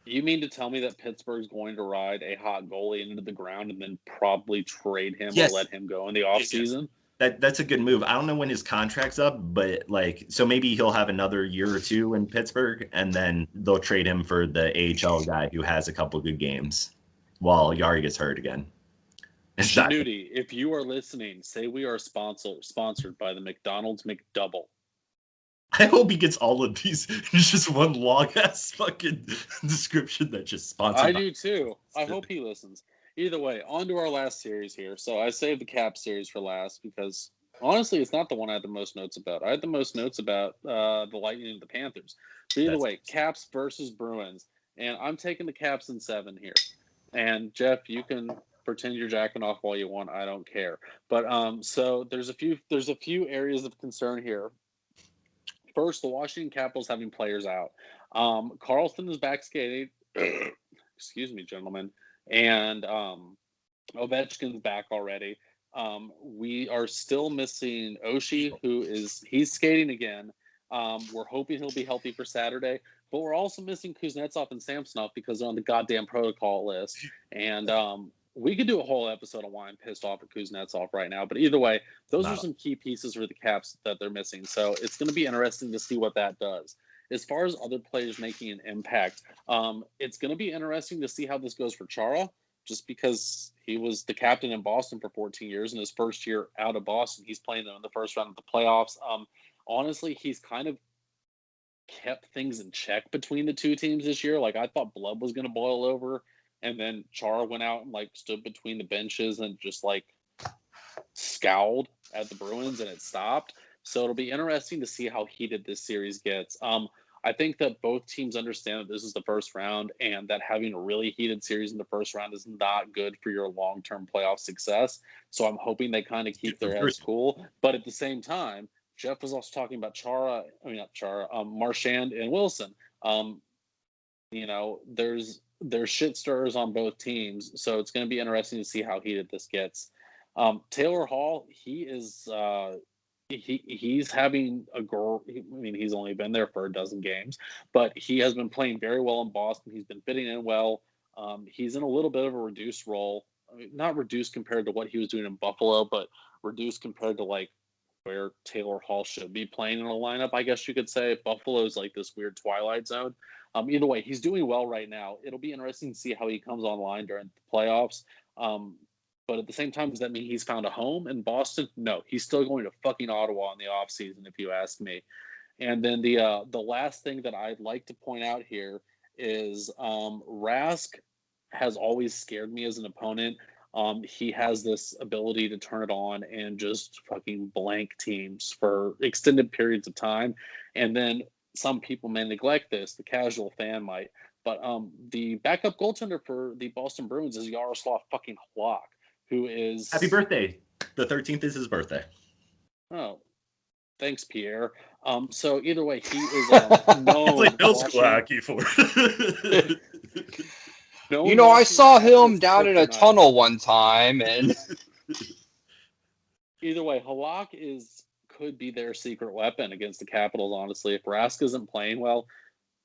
You mean to tell me that Pittsburgh's going to ride a hot goalie into the ground and then probably trade him or let him go in the offseason? That's a good move. I don't know when his contract's up, but so maybe he'll have another year or 2 in Pittsburgh, and then they'll trade him for the AHL guy who has a couple good games while Yari gets hurt again. Shanuti, if you are listening, say we are sponsored by the McDonald's McDouble. I hope he gets all of these. It's just one long ass fucking description that just sponsored. I do too. I hope he listens. Either way, on to our last series here. So I saved the Cap series for last because honestly, it's not the one I had the most notes about. I had the most notes about the Lightning and the Panthers. But either way, Caps versus Bruins, and I'm taking the Caps in 7 here. And Jeff, you can pretend you're jacking off while you want. I don't care. But so there's a few areas of concern here. First, the Washington Capitals having players out. Carlson is back skating. Excuse me, gentlemen. And Ovechkin's back already. We are still missing Oshie, he's skating again. We're hoping he'll be healthy for Saturday. But we're also missing Kuznetsov and Samsonov because they're on the goddamn protocol list. And we could do a whole episode on why I'm pissed off at Kuznetsov right now. But either way, those are some key pieces for the Caps that they're missing. So it's going to be interesting to see what that does. As far as other players making an impact, it's going to be interesting to see how this goes for Chara, just because he was the captain in Boston for 14 years. In his first year out of Boston, he's playing them in the first round of the playoffs. Honestly, he's kind of kept things in check between the two teams this year. Like, I thought blood was going to boil over, and then Chara went out and stood between the benches and just scowled at the Bruins, and it stopped. So it'll be interesting to see how heated this series gets. I think that both teams understand that this is the first round, and that having a really heated series in the first round is not good for your long-term playoff success. So I'm hoping they kind of keep their heads cool. But at the same time, Jeff was also talking about Marchand and Wilson. there's shit stirrers on both teams, so it's going to be interesting to see how heated this gets. Taylor Hall, he is he's having a girl. I mean, he's only been there for a dozen games, but he has been playing very well in Boston. He's been fitting in well. He's in a little bit of a reduced role. I mean, not reduced compared to what he was doing in Buffalo, but reduced compared to like where Taylor Hall should be playing in a lineup, I guess you could say. Buffalo is like this weird twilight zone. Either way, he's doing well right now. It'll be interesting to see how he comes online during the playoffs. But at the same time, does that mean he's found a home in Boston? No, he's still going to fucking Ottawa in the offseason, if you ask me. And then the last thing that I'd like to point out here is Rask has always scared me as an opponent. He has this ability to turn it on and just fucking blank teams for extended periods of time. And then some people may neglect this, the casual fan might. But the backup goaltender for the Boston Bruins is Yaroslav fucking Halak, who is... Happy birthday. The 13th is his birthday. Oh, thanks, Pierre. So either way, he is known... It's like Bill's hockey for I saw him down in a tunnel one time, and... Either way, Halak could be their secret weapon against the Capitals, honestly. If Rask isn't playing well,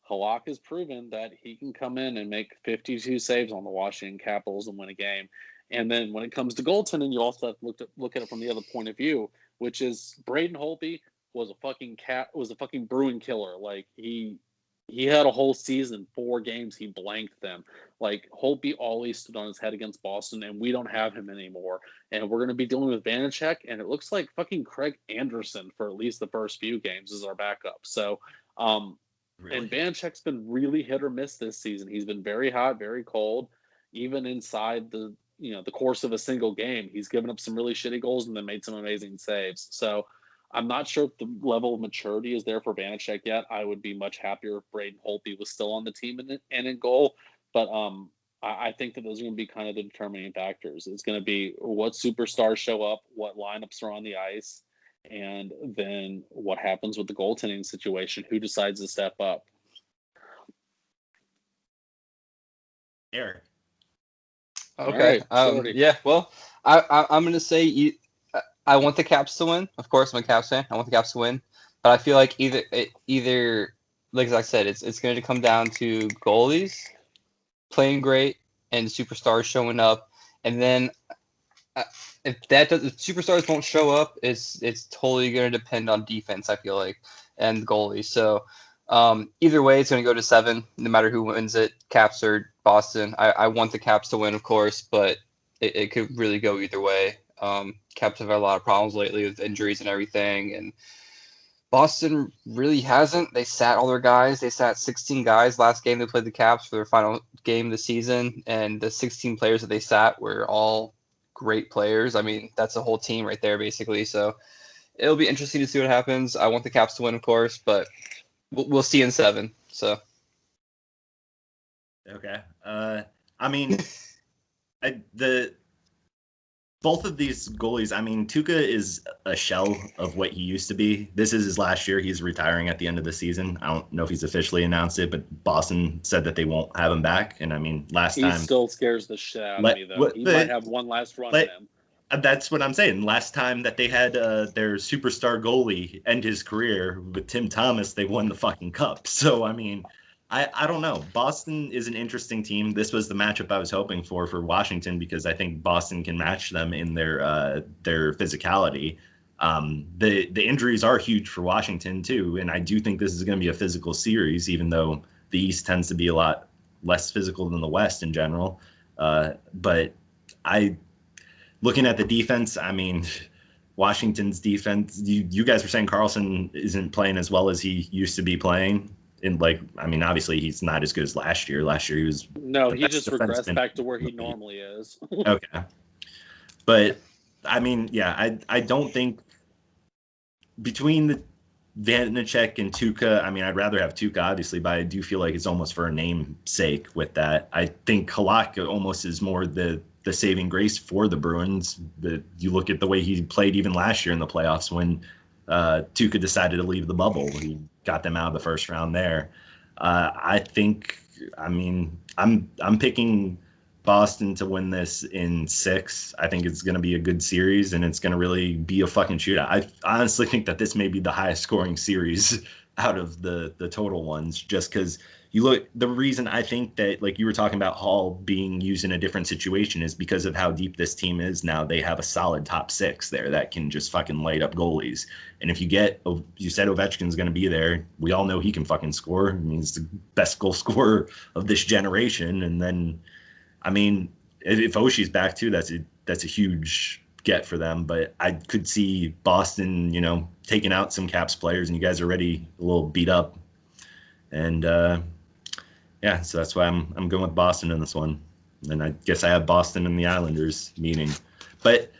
Halak has proven that he can come in and make 52 saves on the Washington Capitals and win a game. And then when it comes to goaltending, you also have to look at it from the other point of view, which is Braden Holtby was a fucking Bruin killer. Like he had a whole season, 4 games, he blanked them. Like Holtby always stood on his head against Boston, and we don't have him anymore. And we're going to be dealing with Vanacek, and it looks like fucking Craig Anderson for at least the first few games is our backup. So, really? And Vanacek's been really hit or miss this season. He's been very hot, very cold, even inside the course of a single game. He's given up some really shitty goals and then made some amazing saves. So I'm not sure if the level of maturity is there for Vanacek yet. I would be much happier if Braden Holtby was still on the team and in goal. But I think that those are going to be kind of the determining factors. It's going to be what superstars show up, what lineups are on the ice, and then what happens with the goaltending situation, who decides to step up. Eric. Okay. Right, yeah. Well, I'm going to say I want the Caps to win. Of course, I'm a Caps fan. I want the Caps to win, but I feel like either like I said, it's going to come down to goalies playing great and superstars showing up, and then if superstars won't show up, it's totally going to depend on defense. I feel like and goalies. So either way, it's going to go to 7, no matter who wins it, Caps or Boston. I want the Caps to win, of course, but it could really go either way. Caps have had a lot of problems lately with injuries and everything, and Boston really hasn't. They sat all their guys. They sat 16 guys last game they played the Caps for their final game of the season, and the 16 players that they sat were all great players. I mean, that's a whole team right there, basically. So it'll be interesting to see what happens. I want the Caps to win, of course, but we'll see in 7. So. Okay. I mean, both of these goalies, I mean, Tuukka is a shell of what he used to be. This is his last year. He's retiring at the end of the season. I don't know if he's officially announced it, but Boston said that they won't have him back. And I mean, last time... He still scares the shit out of me, though. He might have one last run at him. That's what I'm saying. Last time that they had their superstar goalie end his career with Tim Thomas, they won the fucking cup. So, I mean... I don't know. Boston is an interesting team. This was the matchup I was hoping for Washington because I think Boston can match them in their physicality. The injuries are huge for Washington too, and I do think this is going to be a physical series, even though the East tends to be a lot less physical than the West in general. But looking at the defense, I mean, Washington's defense. You guys were saying Carlson isn't playing as well as he used to be playing. And obviously he's not as good as last year. Last year he was... No, he just regressed back to where he normally is. Okay. But, I mean, yeah, I don't think... Between the Vanacek and Tuukka, I mean, I'd rather have Tuukka, obviously, but I do feel like it's almost for a namesake with that. I think Halak almost is more the saving grace for the Bruins. You look at the way he played even last year in the playoffs when Tuukka decided to leave the bubble. He got them out of the first round there. I think I mean, I'm picking Boston to win this in 6. I think it's going to be a good series, and it's going to really be a fucking shootout. I honestly think that this may be the highest scoring series out of the total ones, just because you look. The reason I think that, like you were talking about Hall being used in a different situation, is because of how deep this team is now. They have a solid top 6 there that can just fucking light up goalies. And if you said Ovechkin's going to be there, we all know he can fucking score. I mean, he's the best goal scorer of this generation. And then, I mean, if Oshie's back too, that's a huge get for them. But I could see Boston, taking out some Caps players, and you guys are already a little beat up. And yeah, so that's why I'm going with Boston in this one. And I guess I have Boston and the Islanders meaning. But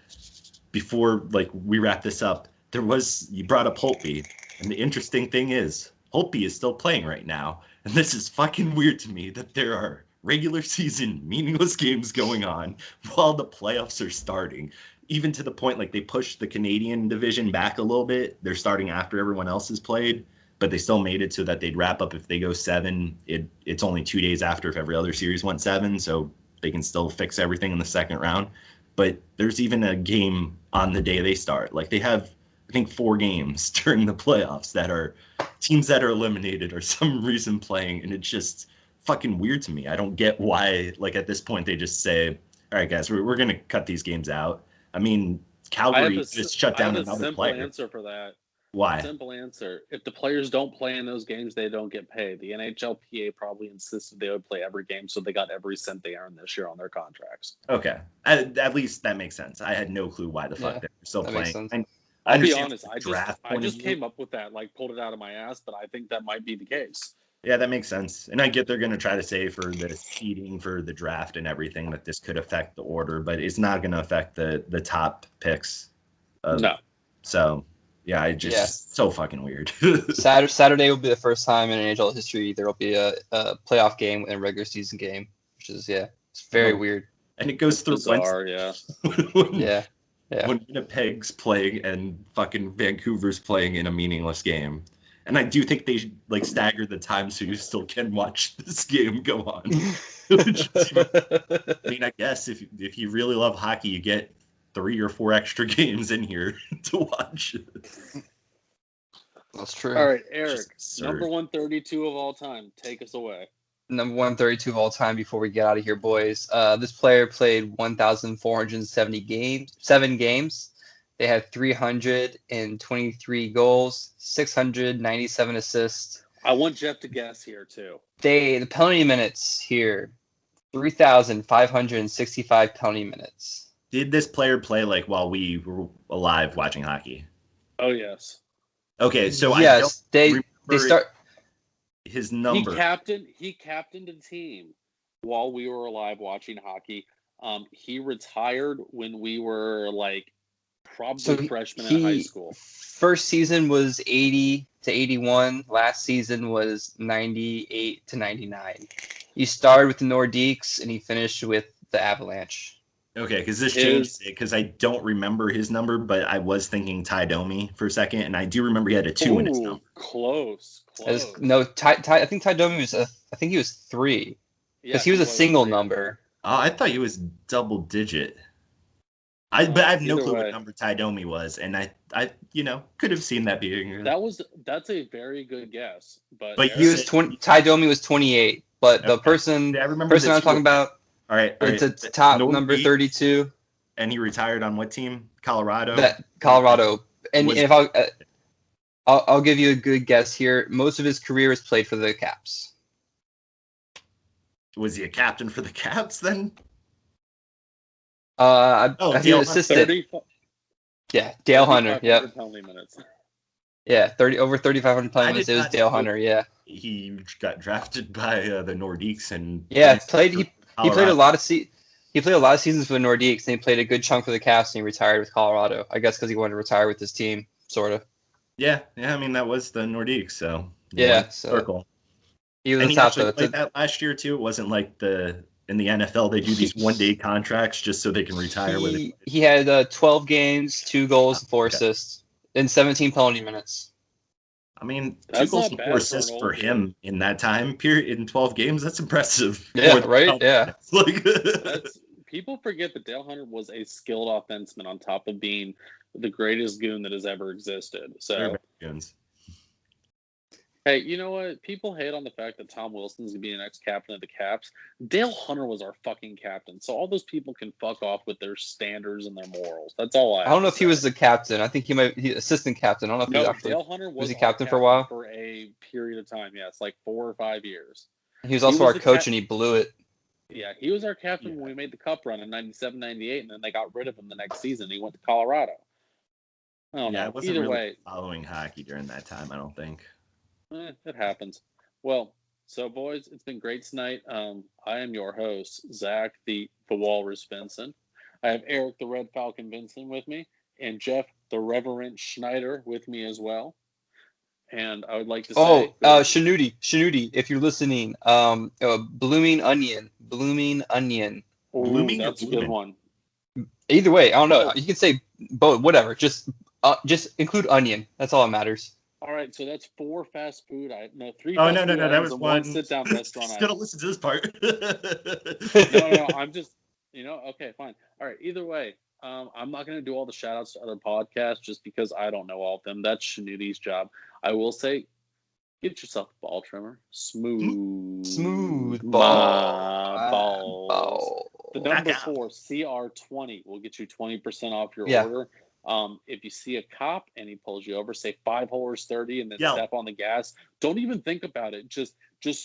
before we wrap this up, you brought up Holtby, and the interesting thing is Holtby is still playing right now, and this is fucking weird to me that there are regular season meaningless games going on while the playoffs are starting, even to the point they pushed the Canadian division back a little bit. They're starting after everyone else has played, but they still made it so that they'd wrap up if they go 7. It's only 2 days after if every other series went 7, so they can still fix everything in the second round. But there's even a game on the day they start. They have, I think, 4 games during the playoffs that are teams that are eliminated or some reason playing, and it's just fucking weird to me. I don't get why, at this point, they just say, all right, guys, we're going to cut these games out. I mean, Calgary just shut down another player. I have a simple answer for that. Why? Simple answer. If the players don't play in those games, they don't get paid. The NHLPA probably insisted they would play every game, so they got every cent they earned this year on their contracts. Okay. At least that makes sense. I had no clue why the fuck they're still playing. I'll be honest. I just came up with that, pulled it out of my ass, but I think that might be the case. Yeah, that makes sense. And I get they're going to try to say for the seeding for the draft and everything that this could affect the order, but it's not going to affect the top picks. No. So, yeah, so fucking weird. Saturday will be the first time in NHL history there will be a playoff game and a regular season game, which is, it's very weird. And it goes through bizarre, yeah. When Winnipeg's playing and fucking Vancouver's playing in a meaningless game. And I do think they should stagger the time so you still can watch this game go on. I mean, I guess if you really love hockey, you get 3 or 4 extra games in here to watch. That's true. All right, Eric, number 132 of all time. Take us away. Number 132 of all time before we get out of here, boys. This player played 1,470 games. They had 323 goals, 697 assists. I want Jeff to guess here, too. The penalty minutes here, 3,565 penalty minutes. Did this player play while we were alive watching hockey? Oh, yes. Okay, so yes, they start his number. He captained a team while we were alive watching hockey. He retired when we were probably freshmen in high school. First season was 80 to 81. Last season was 98 to 99. He started with the Nordiques and he finished with the Avalanche. Okay, because this changed it because I don't remember his number, but I was thinking Ty Domi for a second, and I do remember he had a 2 in his number. Close. I think Ty Domi was I think he was 3 because he was a single number. Oh, I thought he was double digit. But I have no clue what number Ty Domi was, and I could have seen that being. That's a very good guess, but he was 20. Ty Domi was 28, but the person I'm talking about. All right. It's a top number 32. And he retired on what team? Colorado. Colorado. And if I'll give you a good guess here. Most of his career is played for the Caps. Was he a captain for the Caps then? I think an assistant. Yeah, Dale Hunter. Yeah. Yeah, over 3,500 penalty minutes. It was Dale Hunter. Yeah. He got drafted by the Nordiques and He played a lot of seasons for the Nordiques, and he played a good chunk for the Caps, and he retired with Colorado. I guess because he wanted to retire with his team, sort of. Yeah. I mean, that was the Nordiques, so circle. He was played that last year too. It wasn't in the NFL they do these 1-day contracts just so they can retire. He had 12 games, 2 goals, and 4 assists, and 17 penalty minutes. I mean, That's 2 goals not and bad 4 for assists an for old him in that time period in 12 games. That's impressive. Yeah, More than right? Dale Yeah. Hunter. Like, That's people forget that Dale Hunter was a skilled offenseman on top of being the greatest goon that has ever existed. So, they're goons. hey, you know what? People hate on the fact that Tom Wilson's gonna be the next captain of the Caps. Dale Hunter was our fucking captain, so all those people can fuck off with their standards and their morals. That's all I. I don't know have if to he was say. the captain. I think he assistant captain. I don't know if he No, actually Dale Hunter was was he our captain for a while. for a period of time. Yes, like 4 or 5 years. He was also was our the coach, and he blew it. Yeah, he was our captain when we made the cup run in 97, 98, and then they got rid of him the next season. He went to Colorado. I don't know. I wasn't Either really way, following hockey during that time, I don't think. it happens. Well, so boys, it's been great tonight. I am your host, Zach, the Walrus Benson. I have Eric, the Red Falcon Benson, with me, and Jeff, the Reverend Schneider, with me as well. And I would like to say, Shanuti, if you're listening, blooming onion. Blooming or that's a good blooming? one. Either way, I don't know. You can say both, whatever. Just include onion. That's all that matters. All right, so that's 4 fast food. Three. Oh, fast no, food that items was and one. sit-down restaurant Just item. gonna listen to this part. No, I'm just, okay, fine. All right, either way, I'm not going to do all the shout-outs to other podcasts just because I don't know all of them. That's Shanuti's job. I will say, get yourself a ball trimmer. Smooth ball. my balls. The number Back out. 4, CR20, will get you 20% off your Yeah. order. If you see a cop and he pulls you over, say 5 holers 30 and then Yell. step on the gas. Don't even think about it. Just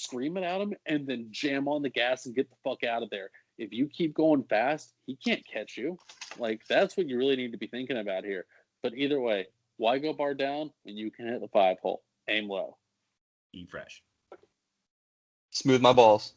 scream it at him and then jam on the gas and get the fuck out of there. If you keep going fast, he can't catch you. Like, that's what you really need to be thinking about here. But either way, why go bar down when you can hit the 5 hole? Aim low. Eat fresh. Smooth my balls.